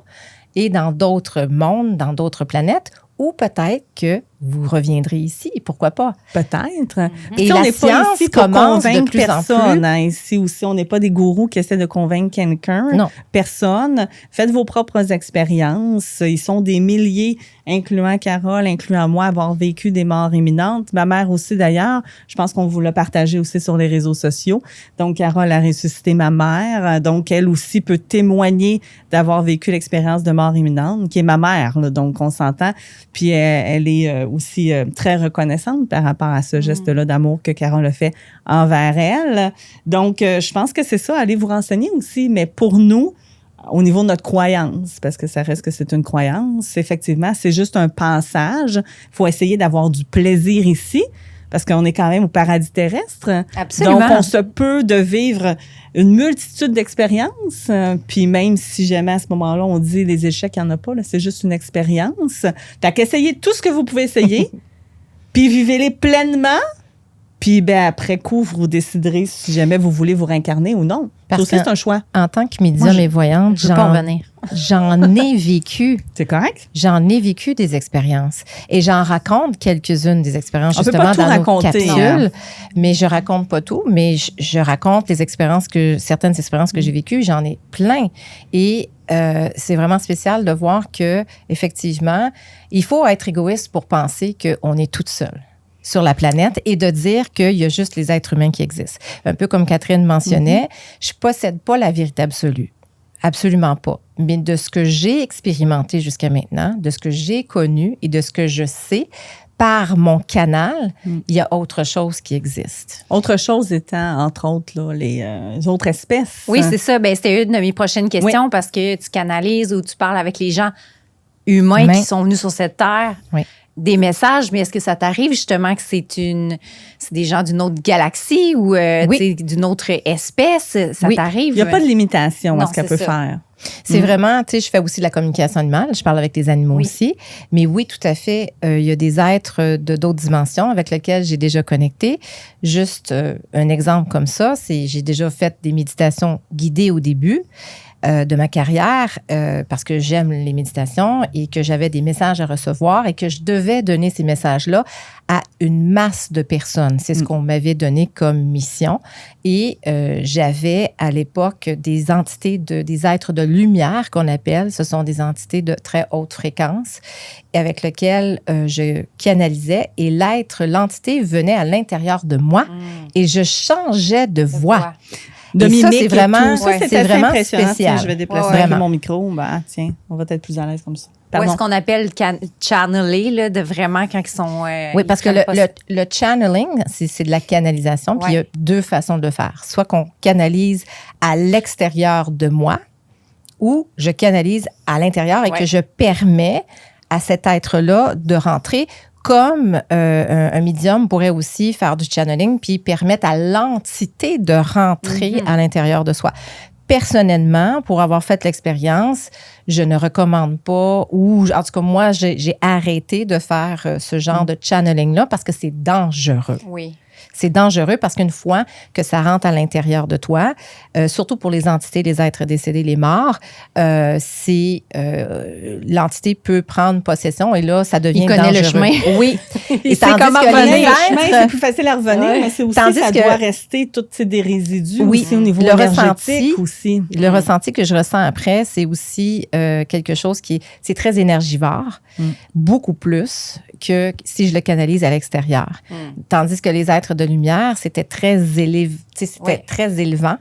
et dans d'autres mondes, dans d'autres planètes, ou peut-être que vous reviendrez ici, pourquoi pas? Peut-être. Et on la n'est pas science ici pour commence de convaincre plus en personne. plus. Hein, ici aussi, on n'est pas des gourous qui essaient de convaincre quelqu'un. Non. Personne. Faites vos propres expériences. Ils sont des milliers, incluant Carole, incluant moi, avoir vécu des morts imminentes. Ma mère aussi, d'ailleurs. Je pense qu'on vous l'a partagé aussi sur les réseaux sociaux. Donc, Carole a ressuscité ma mère. Donc, elle aussi peut témoigner d'avoir vécu l'expérience de mort imminente, qui est ma mère. Là, donc, on s'entend. Puis, elle est aussi très reconnaissante par rapport à ce geste-là d'amour que Carole a fait envers elle. Donc, je pense que c'est ça, allez vous renseigner aussi. Mais pour nous, au niveau de notre croyance, parce que ça reste que c'est une croyance, effectivement, c'est juste un passage. Il faut essayer d'avoir du plaisir ici, parce qu'on est quand même au paradis terrestre. Absolument. Donc, on se peut de vivre une multitude d'expériences. Puis même si jamais à ce moment-là, on dit les échecs, il n'y en a pas, là, c'est juste une expérience. Fait qu'essayez tout ce que vous pouvez essayer, puis vivez-les pleinement. Puis ben, après coup, vous déciderez si jamais vous voulez vous réincarner ou non. Parce ça aussi, c'est un choix. En tant que médium et voyante, je peux pas en revenir. J'en ai vécu. C'est correct? J'en ai vécu des expériences. Et j'en raconte quelques-unes des expériences, on justement, peut pas tout dans raconter, nos capsules. hein? Mais je raconte pas tout, mais je raconte les expériences certaines expériences que j'ai vécues. J'en ai plein. Et c'est vraiment spécial de voir que, effectivement, il faut être égoïste pour penser qu'on est toute seule. sur la planète et de dire qu'il y a juste les êtres humains qui existent. Un peu comme Catherine mentionnait, je ne possède pas la vérité absolue. Absolument pas. Mais de ce que j'ai expérimenté jusqu'à maintenant, de ce que j'ai connu et de ce que je sais, par mon canal, il y a autre chose qui existe. Autre chose étant, entre autres, là, les autres espèces. Oui, c'est ça. Ben, c'était une de mes prochaines questions parce que tu canalises ou tu parles avec les gens humains qui sont venus sur cette terre. Oui. Des messages, mais est-ce que ça t'arrive justement que c'est des gens d'une autre galaxie ou d'une autre espèce? Ça t'arrive? Il n'y a pas de limitation à Non, ce qu'elle c'est peut ça. faire. C'est vraiment, tu sais, je fais aussi de la communication animale, je parle avec les animaux aussi, mais oui, tout à fait, il y a des êtres de d'autres dimensions avec lesquels j'ai déjà connecté. Juste un exemple comme ça, c'est j'ai déjà fait des méditations guidées au début de ma carrière parce que j'aime les méditations et que j'avais des messages à recevoir et que je devais donner ces messages-là à une masse de personnes. C'est ce qu'on m'avait donné comme mission. Et j'avais à l'époque des entités, des êtres de lumière qu'on appelle. Ce sont des entités de très haute fréquence avec lesquelles je canalisais et l'entité venait à l'intérieur de moi et je changeais de voix. De et mimique ça, c'est vraiment, c'est vraiment spécial. Tiens, je vais déplacer un peu mon micro. Ben, tiens, on va être plus à l'aise comme ça. Ou est-ce qu'on appelle channeler, là, de vraiment quand ils sont... oui, parce que le channeling, c'est de la canalisation, puis il y a deux façons de le faire. Soit qu'on canalise à l'extérieur de moi, ou je canalise à l'intérieur et que je permets à cet être-là de rentrer, comme un médium pourrait aussi faire du channeling puis permettre à l'entité de rentrer à l'intérieur de soi. Personnellement, pour avoir fait l'expérience, je ne recommande pas, ou en tout cas, moi, j'ai arrêté de faire ce genre de channeling-là parce que c'est dangereux. Oui. C'est dangereux parce qu'une fois que ça rentre à l'intérieur de toi, surtout pour les entités, les êtres décédés, les morts, l'entité peut prendre possession et là, ça devient dangereux. Il connaît le chemin. Oui. Et c'est comment revenir. Le chemin, c'est plus facile à revenir, mais c'est aussi Tandis ça que, doit rester toutes des résidus aussi au niveau le énergétique aussi. Le ressenti que je ressens après, c'est aussi quelque chose c'est très énergivore, beaucoup plus que si je le canalise à l'extérieur. Tandis que les êtres de lumière, c'était très très élevant.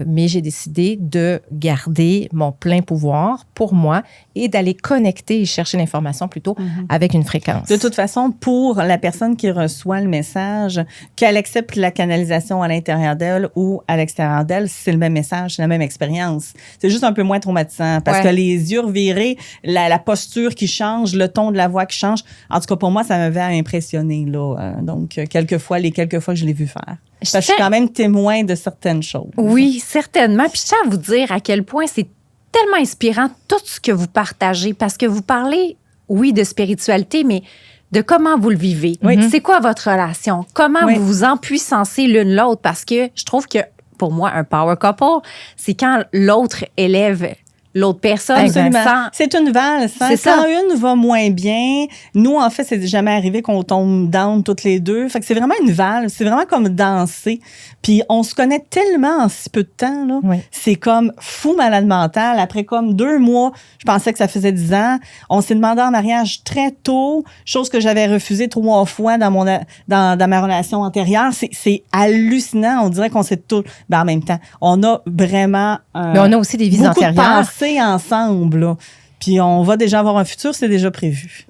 Mais j'ai décidé de garder mon plein pouvoir pour moi et d'aller connecter et chercher l'information plutôt avec une fréquence. De toute façon, pour la personne qui reçoit le message, qu'elle accepte la canalisation à l'intérieur d'elle ou à l'extérieur d'elle, c'est le même message, c'est la même expérience. C'est juste un peu moins traumatisant parce que les yeux revirés, la posture qui change, le ton de la voix qui change, en tout cas pour moi, ça m'avait impressionné là. Donc, les quelques fois que je l'ai vu faire. Parce que je suis quand même témoin de certaines choses. Oui, certainement. Puis je tiens à vous dire à quel point c'est tellement inspirant tout ce que vous partagez parce que vous parlez, oui, de spiritualité, mais de comment vous le vivez. C'est quoi votre relation? Comment vous vous empuissancez l'une l'autre? Parce que je trouve que, pour moi, un power couple, c'est quand l'autre élève l'autre personne. Absolument. C'est une valse. Hein? Quand une va moins bien, nous, en fait, c'est jamais arrivé qu'on tombe down toutes les deux. Fait que c'est vraiment une valse. C'est vraiment comme danser. Puis on se connaît tellement en si peu de temps. Là. C'est comme fou malade mental. Après comme 2 mois, je pensais que ça faisait 10 ans. On s'est demandé en mariage très tôt, chose que j'avais refusée 3 fois dans ma relation antérieure. C'est hallucinant. On dirait qu'on s'est tout... Ben, en même temps, on a vraiment... Mais on a aussi des vies antérieures. Ensemble, là. Puis on va déjà avoir un futur, c'est déjà prévu.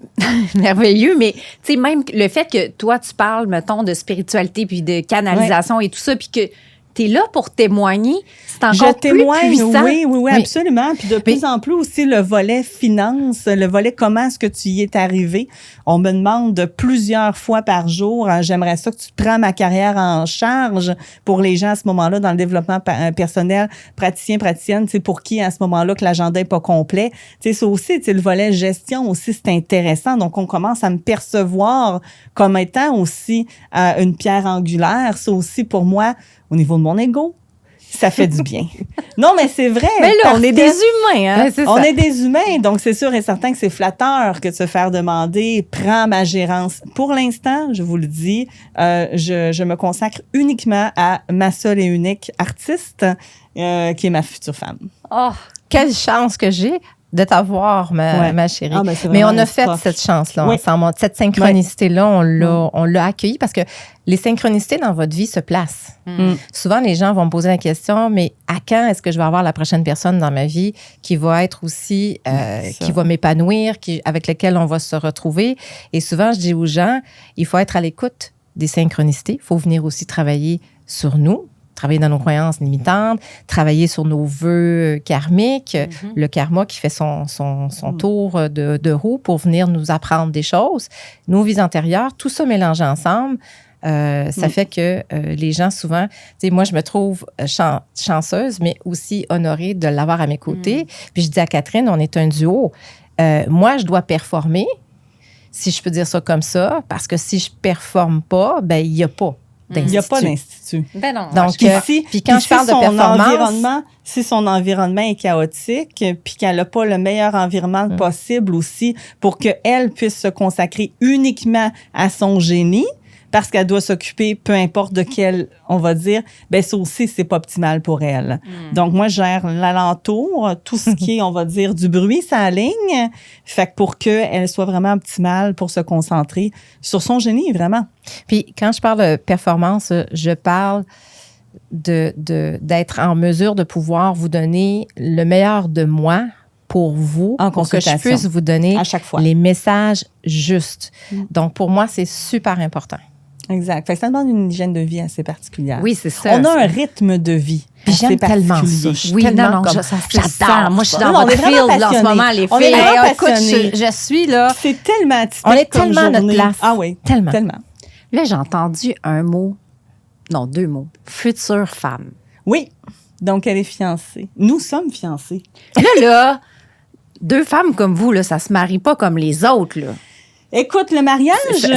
Merveilleux, mais tu sais, même le fait que toi, tu parles, mettons, de spiritualité puis de canalisation et tout ça, puis que tu es là pour témoigner, c'est encore plus puissant. Oui, absolument. Puis de plus en plus aussi, le volet finance, le volet comment est-ce que tu y es arrivé. On me demande plusieurs fois par jour, j'aimerais ça que tu prends ma carrière en charge pour les gens à ce moment-là dans le développement personnel, praticienne, tu sais, pour qui à ce moment-là que l'agenda n'est pas complet. Tu sais, ça aussi, tu sais, le volet gestion aussi, c'est intéressant. Donc, on commence à me percevoir comme étant aussi une pierre angulaire. Ça aussi, pour moi, au niveau de mon ego, ça fait du bien. Non, mais c'est vrai. Mais là, on est des humains. Hein? On est des humains, donc c'est sûr et certain que c'est flatteur que de se faire demander « prends ma gérance ». Pour l'instant, je vous le dis, je me consacre uniquement à ma seule et unique artiste, qui est ma future femme. Oh, quelle chance que j'ai de t'avoir, ma chérie. Ah, ben, c'est Mais vraiment on a fait proche. cette chance-là Oui. ensemble. Cette synchronicité-là, on l'a accueillie parce que les synchronicités dans votre vie se placent. Mm. Souvent, les gens vont me poser la question, mais à quand est-ce que je vais avoir la prochaine personne dans ma vie qui va être aussi, qui va m'épanouir, avec laquelle on va se retrouver? Et souvent, je dis aux gens, il faut être à l'écoute des synchronicités. Il faut venir aussi travailler sur nous, travailler dans nos croyances limitantes, travailler sur nos vœux karmiques, le karma qui fait son tour de roue pour venir nous apprendre des choses, nos vies antérieures, tout ça mélangé ensemble. Ça fait que les gens, souvent, tu sais, moi, je me trouve chanceuse, mais aussi honorée de l'avoir à mes côtés. Puis je dis à Catherine, on est un duo. Moi, je dois performer, si je peux dire ça comme ça, parce que si je performe pas, ben il n'y a pas d'institut. Il n'y a pas d'institut. Ben non. Donc, Puis quand je parle de performance, si son environnement est chaotique, puis qu'elle n'a pas le meilleur environnement possible aussi pour qu'elle puisse se consacrer uniquement à son génie, parce qu'elle doit s'occuper, peu importe de quel, on va dire, ben ça aussi, c'est pas optimal pour elle. Donc, moi, je gère l'alentour, tout ce qui est, on va dire, du bruit, ça ligne. Fait que pour qu'elle soit vraiment optimale pour se concentrer sur son génie, vraiment. Puis, quand je parle de performance, je parle d'être en mesure de pouvoir vous donner le meilleur de moi pour vous, en pour que je consultation, puisse vous donner à chaque fois. les messages justes. Donc, pour moi, c'est super important. Exact. Fait que ça demande une hygiène de vie assez particulière. Oui, c'est ça. On a un rythme de vie. Puis j'aime tellement ça. particulier. Je suis Oui, tellement non, comme- ça j'adore. Moi, je suis Non, dans on est votre vraiment field là, en ce passionnés. moment, les On est filles. vraiment Écoute, passionnés. je suis là C'est tellement typique On est comme tellement à notre journée. place. Ah oui, Tellement. tellement. Là, j'ai entendu un mot, non, 2 mots. Future femme. Oui. Donc, elle est fiancée. Nous sommes fiancés. Là, 2 femmes comme vous, là, ça se marie pas comme les autres, là. Écoute, le mariage, Ça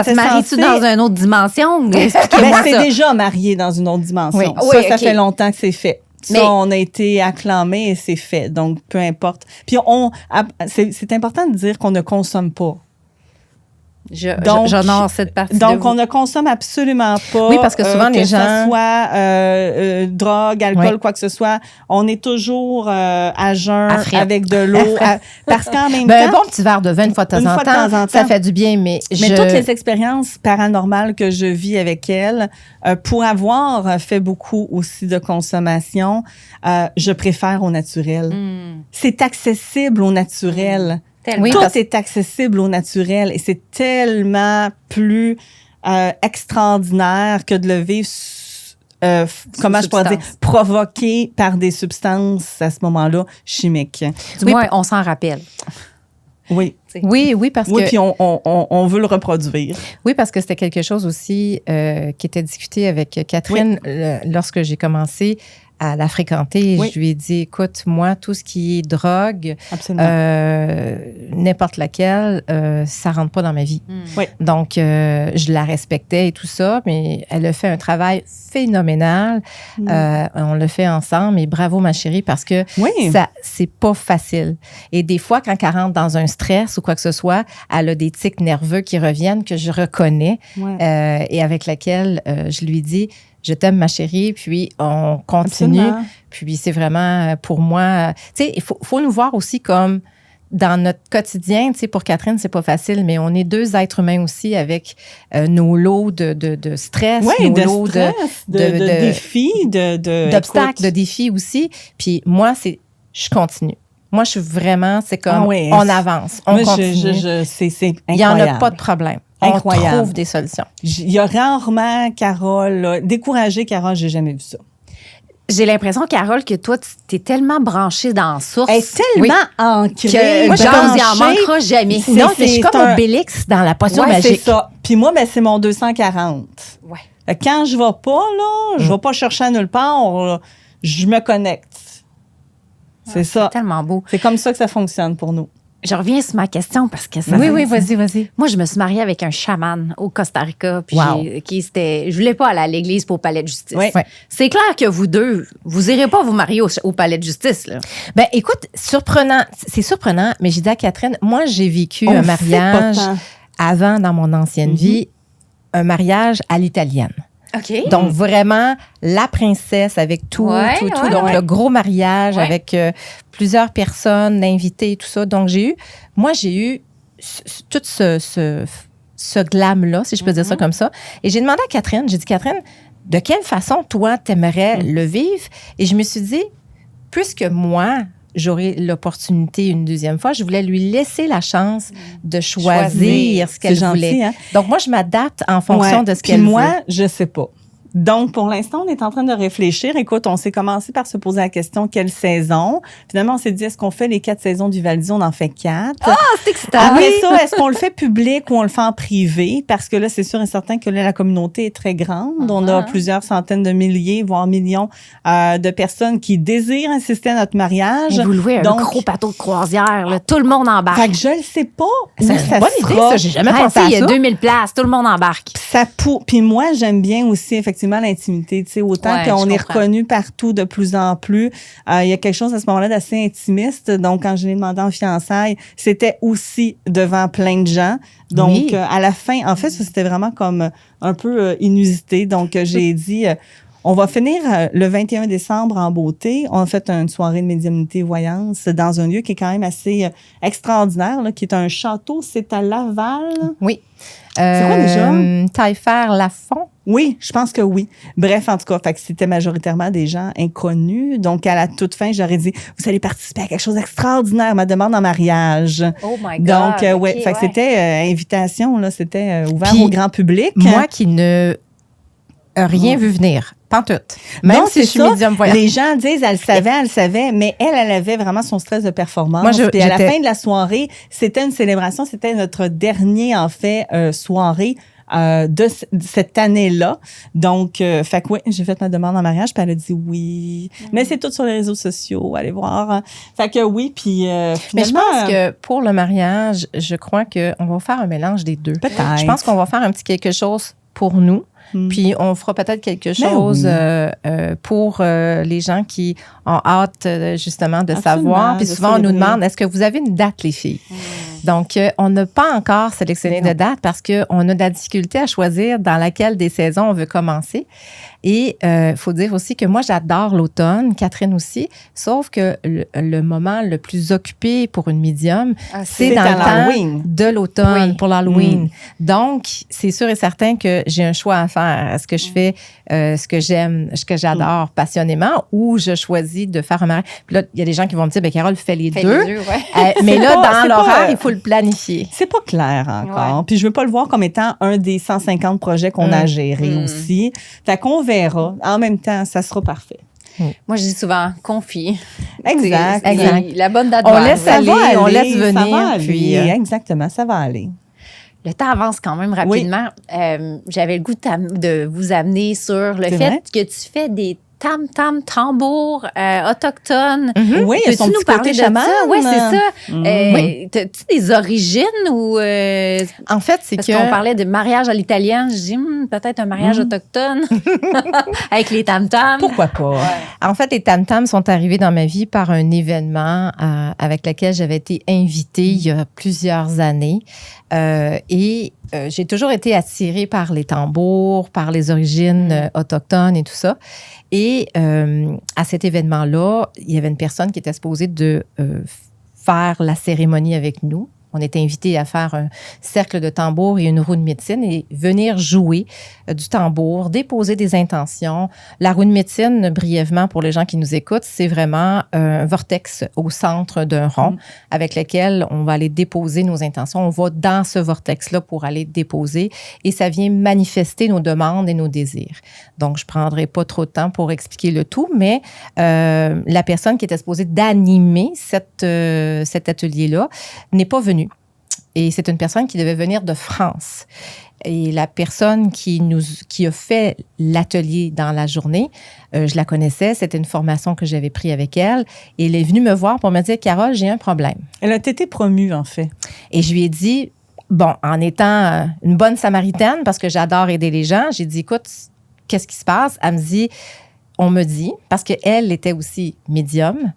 était se marie-tu censé... dans une autre dimension? Ben, Expliquez-moi c'est ça. déjà marié dans une autre dimension. Oui. Ça, Oui, ça OK. fait longtemps que c'est fait. Ça, Mais- on a été acclamé et c'est fait. Donc, peu importe. Puis, c'est important de dire qu'on ne consomme pas. Donc- J'honore cette partie de Donc, vous. on ne consomme absolument pas. Oui, parce que souvent, les gens- Que ce soit drogue, alcool, Oui. quoi que ce soit, on est toujours à jeun À frette. avec de l'eau. Parce qu'en même Ben, un temps, bon petit verre de vin une fois de temps Une en fois de temps en ça temps. fait du bien, mais toutes les expériences paranormales que je vis avec elle, pour avoir fait beaucoup aussi de consommation, je préfère au naturel. C'est accessible au naturel. Tellement. Oui, Tout parce- est accessible au naturel et c'est tellement plus extraordinaire que de le vivre, comment je pourrais dire, substance. provoqué par des substances à ce moment-là chimiques. Du moins, on s'en rappelle. Oui. Oui, parce Oui, que puis on veut le reproduire. oui, parce que c'était quelque chose aussi qui était discuté avec Catherine lorsque j'ai commencé à la fréquenter. Oui. Je lui ai dit, écoute, moi, tout ce qui est drogue, Absolument. n'importe laquelle, ça rentre pas dans ma vie. Oui. Donc, je la respectais et tout ça, mais elle a fait un travail phénoménal. On le fait ensemble et bravo, ma chérie, parce que Oui. ça, c'est pas facile. Et des fois, quand elle rentre dans un stress ou quoi que ce soit, elle a des tics nerveux qui reviennent que je reconnais Ouais. et avec laquelle je lui dis, je t'aime, ma chérie, puis on continue. Absolument. Puis c'est vraiment, pour moi, tu sais, il faut nous voir aussi comme dans notre quotidien, tu sais, pour Catherine, c'est pas facile, mais on est 2 êtres humains aussi avec nos lots de stress, Oui, nos de lots stress, de défis, d'obstacles, écoute, de défis aussi. Puis moi, je continue. Moi, je suis vraiment, c'est comme, Ah oui, on avance, on moi, continue. c'est Il n'y en incroyable. a pas de problème. Incroyable. On trouve des solutions. Il y a rarement, Carole, là, découragée, Carole, j'ai jamais vu ça. J'ai l'impression, Carole, que toi, tu es tellement branchée dans la source. Elle est tellement ancrée, que moi, je pense qu'il en branchée. manquera jamais. C'est- Sinon, je suis c'est comme un- Obélix dans la potion Ouais, c'est magique. ça. Puis moi, ben, c'est mon 240. Ouais. Quand je vais pas, là, je vais pas chercher à nulle part, là, je me connecte. C'est ça. Tellement beau. C'est comme ça que ça fonctionne pour nous. Je reviens sur ma question parce que ça. Oui, vas-y. Moi, je me suis mariée avec un chaman au Costa Rica. Puis Wow. je voulais pas aller à l'église pour au palais de justice. Oui. Ouais. C'est clair que vous deux, vous irez pas vous marier au palais de justice, là. Ben, écoute, c'est surprenant, mais j'ai dit à Catherine, moi, j'ai vécu On un le sait mariage pas tant. avant, dans mon ancienne vie, un mariage à l'italienne. OK. Donc, vraiment, la princesse avec tout. Ouais, Donc, ouais. le gros mariage Ouais. avec plusieurs personnes, invités, tout ça. Donc, j'ai eu tout ce glam-là, si je peux dire ça comme ça. Et j'ai demandé à Catherine, j'ai dit, Catherine, de quelle façon, toi, t'aimerais le vivre? Et je me suis dit, puisque moi, j'aurai l'opportunité une deuxième fois, je voulais lui laisser la chance de choisir ce qu'elle C'est gentil, voulait. hein? Donc, moi, je m'adapte en fonction Ouais. de ce Puis qu'elle moi, veut. je sais pas. Donc, pour l'instant, on est en train de réfléchir. Écoute, on s'est commencé par se poser la question quelle saison. Finalement, on s'est dit, est-ce qu'on fait les 4 saisons du Val-d'Isle? On en fait 4. C'est excitant. Après ça, est-ce qu'on le fait public ou on le fait en privé? Parce que là, c'est sûr et certain que là, la communauté est très grande. On a plusieurs centaines de milliers, voire millions de personnes qui désirent assister à notre mariage. Et vous louez un Donc, gros bateau de croisière, là, tout le monde embarque. fait que je ne sais pas où C'est ça une bonne idée, sera. ça. J'ai jamais Hey, pensé à il y a ça. 2000 places, tout le monde embarque. Puis moi, j'aime bien aussi, effectivement, l'intimité. Tu sais, autant Ouais, qu'on je est comprends. reconnu partout de plus en plus. Il y a quelque chose à ce moment-là d'assez intimiste. Donc, quand je l'ai demandé en fiançailles, c'était aussi devant plein de gens. Donc, Oui. à la fin, en fait, ça, c'était vraiment comme un peu inusité. Donc, j'ai dit... on va finir le 21 décembre en beauté. On a fait une soirée de médiumnité voyance dans un lieu qui est quand même assez extraordinaire, là, qui est un château. C'est à Laval. Oui. C'est quoi déjà? Taillefer-Lafont. Oui, je pense que oui. Bref, en tout cas, fait que c'était majoritairement des gens inconnus. Donc, à la toute fin, j'aurais dit, vous allez participer à quelque chose d'extraordinaire, ma demande en mariage. Oh my God. Donc, ouais, OK, fait que c'était invitation, là, c'était ouvert Puis, au grand public. Moi qui ne rien vu venir, pantoute. Même Donc, si je c'est suis ça. médium voyante. Les gens disent, elle savait, mais elle avait vraiment son stress de performance. Moi, Puis à la j'étais- fin de la soirée, c'était une célébration, c'était notre dernier, en fait, soirée cette année-là. Donc, fait que oui, j'ai fait ma demande en mariage, puis elle a dit oui. Mais c'est tout sur les réseaux sociaux, allez voir. Fait que oui, puis Mais je finalement... pense que pour le mariage, je crois qu'on va faire un mélange des deux. Peut-être. Je pense qu'on va faire un petit quelque chose pour nous. Puis on fera peut-être quelque chose pour les gens qui ont hâte justement de Absolument, savoir. Puis de souvent, on nous célébrer. demande, est-ce que vous avez une date, les filles? Donc, on n'a pas encore sélectionné de date parce qu'on a de la difficulté à choisir dans laquelle des saisons on veut commencer. Et il faut dire aussi que moi, j'adore l'automne, Catherine aussi, sauf que le moment le plus occupé pour une médium, c'est dans à le temps l'Halloween. de l'automne, Oui. pour l'Halloween. Donc, c'est sûr et certain que j'ai un choix à faire. Est-ce que je fais ce que j'aime, ce que j'adore passionnément, ou je choisis de faire un mariage? Puis là, il y a des gens qui vont me dire, ben Carole, fais les Fait deux. les yeux, ouais. Mais C'est là, pas- dans c'est l'horaire, pas- il faut le planifier. C'est pas clair encore. Ouais. Puis je veux pas le voir comme étant un des 150 projets qu'on a à gérer aussi. Fait qu'on verra. En même temps, ça sera parfait. Moi, je dis souvent, confie. Exact. C'est- exact. La bonne date On va laisse arriver. aller, on laisse ça venir, va aller. puis, Exactement, ça va aller. Le temps avance quand même rapidement. J'avais le goût de vous amener sur le C'est fait vrai? que tu fais des tambours autochtones. Oui, il y a son Peux-tu nous petit parler côté de chaman. ça? Oui, c'est ça. Oui. T'as-tu des origines ou... En fait, c'est parce que... qu'on parlait de mariage à l'italienne. Je dis, peut-être un mariage autochtone avec les tam-tams. Pourquoi pas? En fait, les tam-tams sont arrivés dans ma vie par un événement avec lequel j'avais été invitée il y a plusieurs années. Et j'ai toujours été attirée par les tambours, par les origines autochtones et tout ça. Et à cet événement-là, il y avait une personne qui était supposée de faire la cérémonie avec nous. On était invités à faire un cercle de tambour et une roue de médecine et venir jouer du tambour, déposer des intentions. La roue de médecine, brièvement, pour les gens qui nous écoutent, c'est vraiment un vortex au centre d'un rond avec lequel on va aller déposer nos intentions. On va dans ce vortex-là pour aller déposer et ça vient manifester nos demandes et nos désirs. Donc, je ne prendrai pas trop de temps pour expliquer le tout, mais la personne qui était supposée d'animer cet atelier-là n'est pas venue. Et c'est une personne qui devait venir de France. Et la personne qui a fait l'atelier dans la journée, je la connaissais, c'était une formation que j'avais prise avec elle. Et elle est venue me voir pour me dire, Carole, j'ai un problème. Elle a été promue, en fait. Et je lui ai dit, bon, en étant une bonne Samaritaine, parce que j'adore aider les gens, j'ai dit, écoute, qu'est-ce qui se passe? Elle me dit, on me dit, parce qu'elle était aussi médium,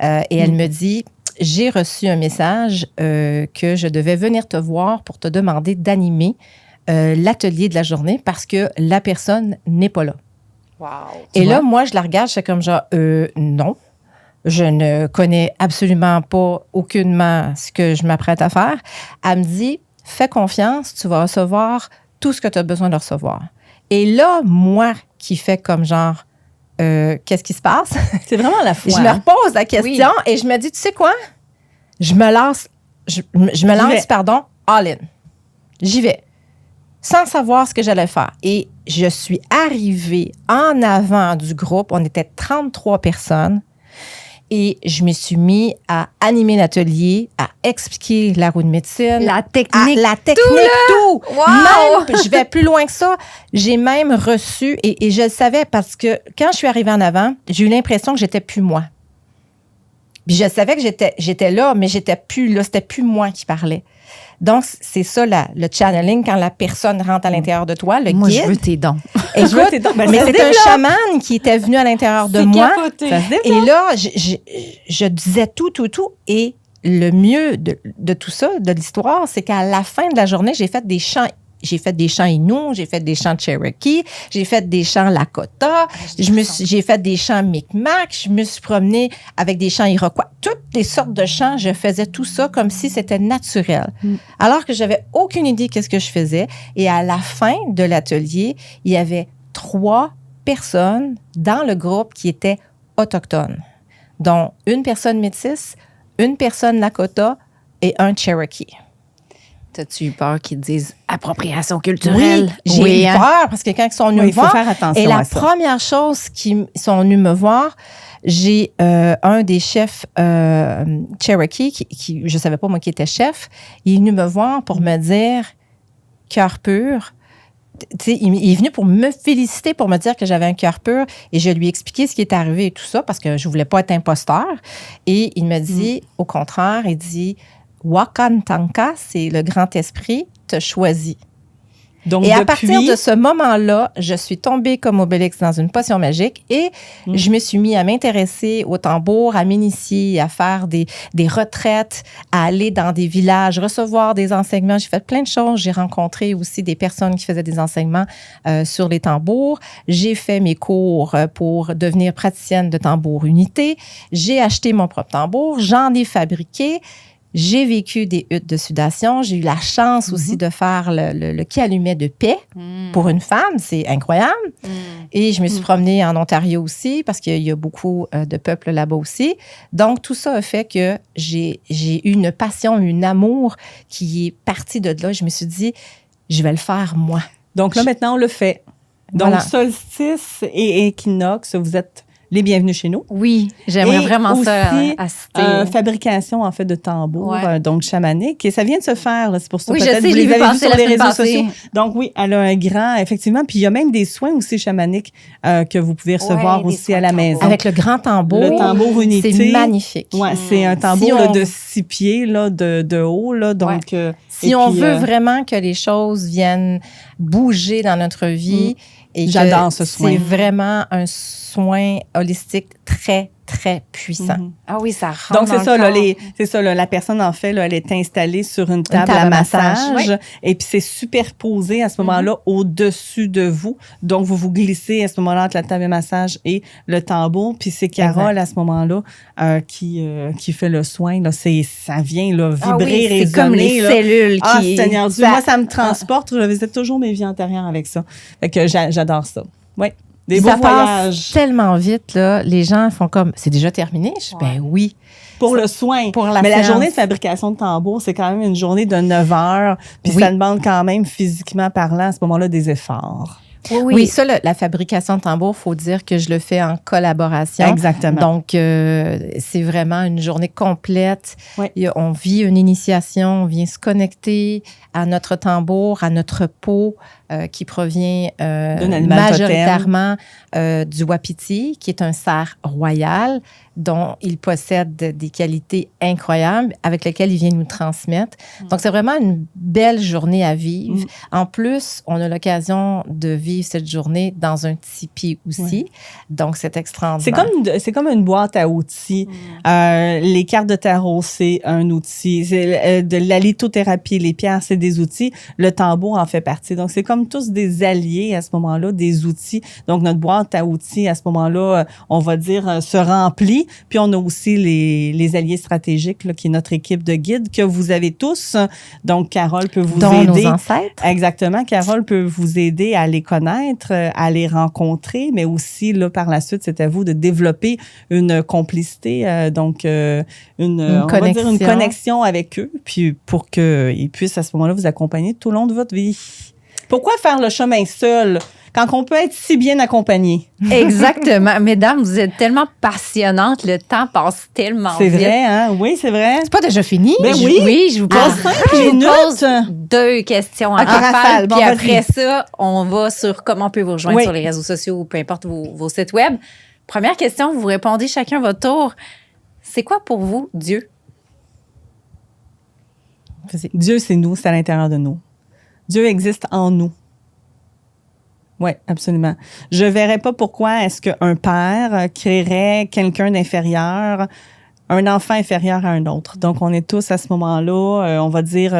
et elle me dit, j'ai reçu un message que je devais venir te voir pour te demander d'animer l'atelier de la journée parce que la personne n'est pas là. Wow. Et là, moi, je la regarde, je fais comme genre, non. Je ne connais absolument pas aucunement ce que je m'apprête à faire. Elle me dit, fais confiance, tu vas recevoir tout ce que tu as besoin de recevoir. Et là, moi, qui fais comme genre, qu'est-ce qui se passe? C'est vraiment la foi. Je me repose la question et je me dis, tu sais quoi? Je me lance, all in. J'y vais. Sans savoir ce que j'allais faire. Et je suis arrivée en avant du groupe. On était 33 personnes. Et je me suis mis à animer l'atelier, à expliquer la roue de médecine. La technique. Tout. Wow! Même, je vais plus loin que ça. J'ai même reçu, et je le savais parce que quand je suis arrivée en avant, j'ai eu l'impression que j'étais plus moi. Puis je savais que j'étais là, mais j'étais plus là. C'était plus moi qui parlais. Donc, c'est ça, le channeling, quand la personne rentre à l'intérieur de toi, le Moi, guide. je veux tes dons. Et je veux tes dons. Mais c'est un chaman qui était venu à l'intérieur de moi. Ça se développe. Et là, je disais tout. Et le mieux de tout ça, de l'histoire, c'est qu'à la fin de la journée, j'ai fait des chants. J'ai fait des chants Innu, j'ai fait des chants Cherokee, j'ai fait des chants Lakota, j'ai fait des chants Micmac, je me suis promenée avec des chants Iroquois. Toutes les sortes de chants, je faisais tout ça comme si c'était naturel. Alors que j'avais aucune idée qu'est-ce que je faisais. Et à la fin de l'atelier, il y avait 3 personnes dans le groupe qui étaient autochtones, dont une personne métisse, une personne Lakota et un Cherokee. T'as-tu eu peur qu'ils te disent appropriation culturelle? J'ai eu peur parce que quand ils sont venus me voir, faire attention et la à ça. première chose qu'ils sont venus me voir, j'ai un des chefs Cherokee, qui je savais pas moi qui était chef, il est venu me voir pour me dire cœur pur. Tu sais, il est venu pour me féliciter, pour me dire que j'avais un cœur pur, et je lui ai expliqué ce qui est arrivé et tout ça parce que je voulais pas être imposteur. Et il me dit, au contraire, il dit Wakantanka, c'est le grand esprit, te choisit. Donc, et à partir de ce moment-là, je suis tombée comme Obélix dans une potion magique et je me suis mis à m'intéresser au tambour, à m'initier, à faire des retraites, à aller dans des villages, recevoir des enseignements. J'ai fait plein de choses. J'ai rencontré aussi des personnes qui faisaient des enseignements sur les tambours. J'ai fait mes cours pour devenir praticienne de tambour unité. J'ai acheté mon propre tambour. J'en ai fabriqué. J'ai vécu des huttes de sudation. J'ai eu la chance aussi de faire le calumet de paix pour une femme. C'est incroyable. Et je me suis promenée en Ontario aussi parce qu'il y a beaucoup de peuples là-bas aussi. Donc, tout ça a fait que j'ai eu une passion, un amour qui est parti de là. Je me suis dit, je vais le faire moi. Donc là, maintenant, on le fait. Donc, Voilà. solstice et équinoxe, vous êtes les bienvenus chez nous. Oui, j'aimerais vraiment ça assister. Fabrication, en fait, de tambours, Ouais. donc chamaniques. Et ça vient de se faire, là, c'est pour ça. Oui, je peut-être sais, vous je l'ai les vu avez vus passer sur la les semaine réseaux passée. sociaux. Donc, oui, elle a un grand, effectivement. Puis, il y a même des soins aussi chamaniques que vous pouvez recevoir des aussi soins à la de maison. Avec le grand tambour. Le tambour unité. C'est magnifique. Ouais, c'est un tambour Si là, on- de 6 pieds là, de haut. Là, donc, Si et on puis, veut vraiment que les choses viennent bouger dans notre vie, et que J'adore ce soin. c'est vraiment un soin holistique très, très puissant. Ah oui, ça rentre Donc, c'est dans ça, le là, corps. c'est ça, là, la personne, en fait, là, elle est installée sur une table table à à massage. massage, Et puis, c'est superposé à ce moment-là au-dessus de vous. Donc, vous vous glissez à ce moment-là entre la table à massage et le tambour. Puis, c'est Carole, à ce moment-là, qui fait le soin. Là, ça vient là, vibrer, Ah oui, résonner. c'est comme les là. cellules Ah, qui... Seigneur Dieu, moi, ça me transporte. Je visite toujours mes vies antérieures avec ça. Fait que j'adore ça. Oui. Des beaux Ça passe voyages. tellement vite, là. Les gens font comme, c'est déjà terminé? Je dis, ben oui. Pour le soin. Pour la Mais la séance. journée de fabrication de tambour, c'est quand même une journée de 9 heures. Puis Oui. ça demande quand même, physiquement parlant, à ce moment-là, des efforts. Oui, ça, la fabrication de tambour, il faut dire que je le fais en collaboration. Exactement. Donc, c'est vraiment une journée complète. Oui. On vit une initiation, on vient se connecter à notre tambour, à notre peau, qui provient D'un animal majoritairement du wapiti, qui est un cerf royal dont il possède des qualités incroyables avec lesquelles il vient nous transmettre. Donc, c'est vraiment une belle journée à vivre. En plus, on a l'occasion de vivre cette journée dans un tipi aussi. Donc, c'est extraordinaire. C'est comme une boîte à outils. Les cartes de tarot, c'est un outil. De la lithothérapie, les pierres, c'est des outils. Le tambour en fait partie. Donc, c'est comme tous des alliés à ce moment-là, des outils. Donc, notre boîte à outils, à ce moment-là, on va dire, se remplit. Puis, on a aussi les alliés stratégiques, là, qui est notre équipe de guides que vous avez tous. Donc, Carole peut vous aider. Nos ancêtres. Exactement. Carole peut vous aider à les connaître, à les rencontrer, mais aussi, là, par la suite, c'est à vous de développer une complicité, donc on va dire une connexion avec eux, puis pour qu'ils puissent à ce moment-là vous accompagner tout au long de votre vie. Pourquoi faire le chemin seul quand on peut être si bien accompagné? Exactement. Mesdames, vous êtes tellement passionnantes. Le temps passe tellement vite. C'est vrai, hein? Oui, c'est vrai. C'est pas déjà fini? Ben oui. Oui, je vous pose, je vous pose 2 questions à rafale. Puis après ça, on va sur comment on peut vous rejoindre sur les réseaux sociaux ou peu importe vos sites web. Première question, vous répondez chacun votre tour. C'est quoi pour vous, Dieu? Dieu, c'est nous, c'est à l'intérieur de nous. Dieu existe en nous. Oui, absolument. Je ne verrais pas pourquoi est-ce qu'un père créerait quelqu'un d'inférieur, un enfant inférieur à un autre. Donc, on est tous à ce moment-là, on va dire,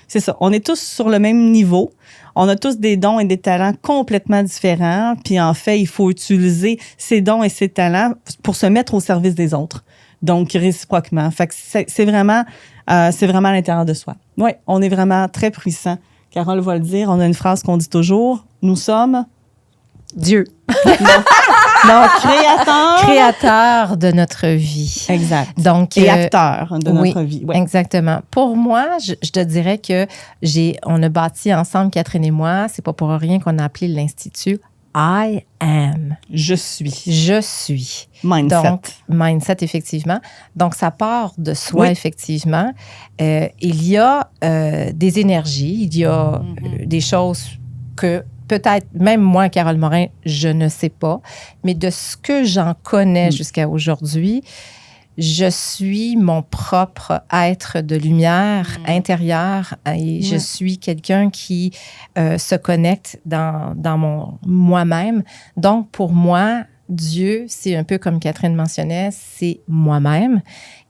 c'est ça, on est tous sur le même niveau. On a tous des dons et des talents complètement différents. Puis, en fait, il faut utiliser ces dons et ces talents pour se mettre au service des autres. Donc, réciproquement. Fait que c'est vraiment à l'intérieur de soi. Oui, on est vraiment très puissant. Carole va le dire, on a une phrase qu'on dit toujours. Nous sommes... Dieu. Non, créateur de notre vie. Exact. Donc, et acteur de notre vie. Oui, exactement. Pour moi, je te dirais que on a bâti ensemble, Catherine et moi, c'est pas pour rien qu'on a appelé l'Institut I am. Je suis. Je suis. Mindset. Donc, mindset, effectivement. Donc, ça part de soi, effectivement. Il y a des énergies, il y a des choses que peut-être, même moi, Carole Morin, je ne sais pas, mais de ce que j'en connais jusqu'à aujourd'hui, je suis mon propre être de lumière intérieure et je suis quelqu'un qui se connecte dans moi-même. Donc, pour moi, Dieu, c'est un peu comme Catherine mentionnait, c'est moi-même.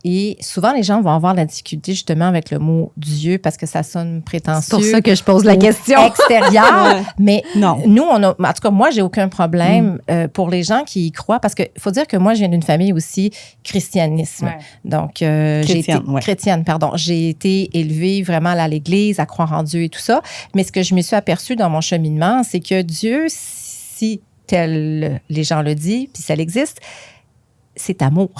Et souvent, les gens vont avoir la difficulté justement avec le mot Dieu parce que ça sonne prétentieux. C'est pour ça que je pose la question. Extérieur. Mais non. Nous, en tout cas, moi, j'ai aucun problème pour les gens qui y croient parce qu'il faut dire que moi, je viens d'une famille aussi christianisme. Ouais. Donc, j'ai été chrétienne, pardon. J'ai été élevée vraiment à l'église, à croire en Dieu et tout ça. Mais ce que je me suis aperçue dans mon cheminement, c'est que Dieu, si tel les gens le disent, puis ça existe, c'est amour.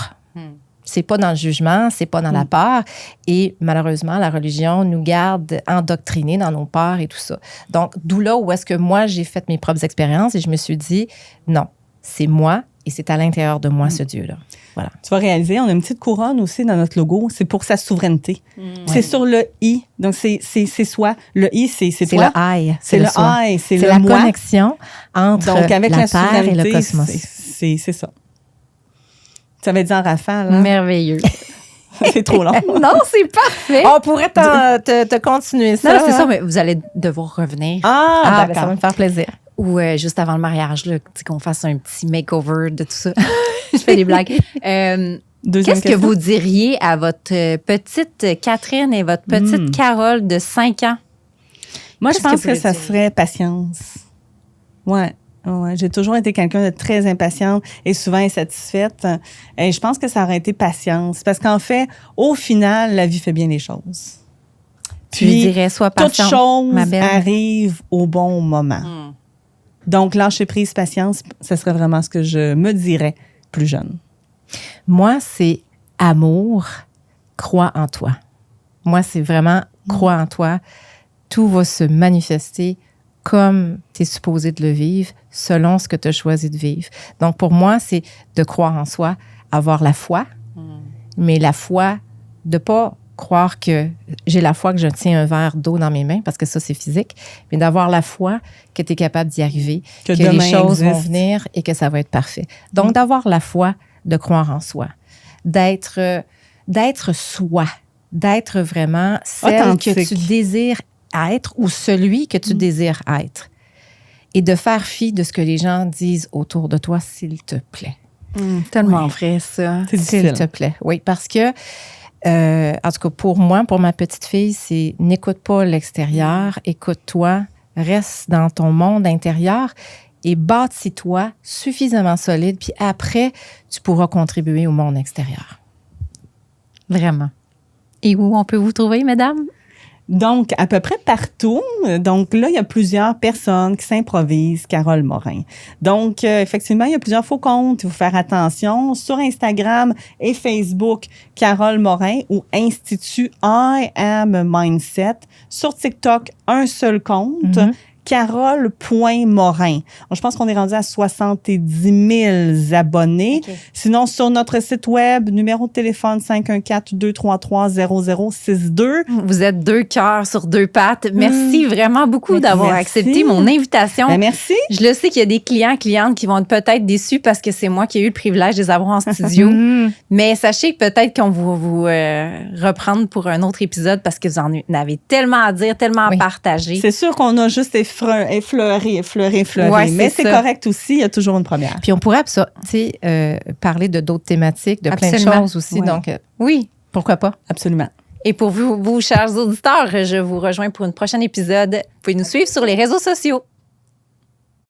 C'est pas dans le jugement, c'est pas dans la peur. Et malheureusement, la religion nous garde endoctrinés dans nos peurs et tout ça. Donc, d'où là où est-ce que moi, j'ai fait mes propres expériences et je me suis dit, non, c'est moi et c'est à l'intérieur de moi, ce Dieu-là. Voilà. Tu vas réaliser, on a une petite couronne aussi dans notre logo. C'est pour sa souveraineté. C'est sur le I. Donc, c'est soi. Le I, c'est toi. Le I. C'est le I. C'est le la moi. connexion entre donc, avec la la Terre et le cosmos. C'est ça. Ça va être dit en rafale. Hein? Merveilleux. C'est trop long. Non, c'est parfait. On pourrait te continuer ça. Non, c'est ça, mais vous allez devoir revenir. Ah, ben, ça va me faire plaisir. Ou juste avant le mariage, là, qu'on fasse un petit makeover de tout ça. Je fais des blagues. Qu'est-ce que vous diriez à votre petite Catherine et votre petite Carole de 5 ans? Moi, je pense que ça serait patience. Ouais. Ouais, j'ai toujours été quelqu'un de très impatiente et souvent insatisfaite. Et je pense que ça aurait été patience. Parce qu'en fait, au final, la vie fait bien les choses. Puis, je dirais, sois patiente, toute chose arrive au bon moment. Donc, lâcher prise, patience, ce serait vraiment ce que je me dirais plus jeune. Moi, c'est amour, crois en toi. Moi, c'est vraiment crois en toi. Tout va se manifester comme tu es supposé de le vivre, selon ce que tu as choisi de vivre. Donc, pour moi, c'est de croire en soi, avoir la foi, mais la foi de pas croire que j'ai la foi que je tiens un verre d'eau dans mes mains, parce que ça, c'est physique, mais d'avoir la foi que tu es capable d'y arriver, que les choses vont venir et que ça va être parfait. Donc, d'avoir la foi, de croire en soi, d'être soi, d'être vraiment celle authentique que tu désires être ou celui que tu désires être. Et de faire fi de ce que les gens disent autour de toi, s'il te plaît. Tellement vrai, ça. S'il te plaît. Oui, parce que, en tout cas, pour moi, pour ma petite fille, c'est n'écoute pas l'extérieur, écoute-toi, reste dans ton monde intérieur et bâtis-toi suffisamment solide, puis après, tu pourras contribuer au monde extérieur. Vraiment. Et où on peut vous trouver, mesdames? Donc, à peu près partout. Donc, là, il y a plusieurs personnes qui s'improvisent Carole Morin. Donc, effectivement, il y a plusieurs faux comptes. Il faut faire attention. Sur Instagram et Facebook, Carole Morin ou Institut I Am Mindset. Sur TikTok, un seul compte. Carole.Morin. Je pense qu'on est rendu à 70 000 abonnés. Okay. Sinon, sur notre site web, numéro de téléphone 514-233-0062. Vous êtes 2 cœurs sur 2 pattes. Merci vraiment beaucoup d'avoir accepté mon invitation. Ben, merci. Je le sais qu'il y a des clientes qui vont être peut-être déçus parce que c'est moi qui ai eu le privilège de les avoir en studio. Mais sachez que peut-être qu'on va vous reprendre pour un autre épisode parce que vous en avez tellement à dire, tellement à partager. C'est sûr qu'on a juste effleuré. Ouais, mais c'est correct aussi, il y a toujours une première. Puis on pourrait parler de d'autres thématiques, de plein de choses aussi. Ouais. Donc, oui, pourquoi pas? Absolument. Et pour vous, chers auditeurs, je vous rejoins pour un prochain épisode. Vous pouvez nous suivre sur les réseaux sociaux.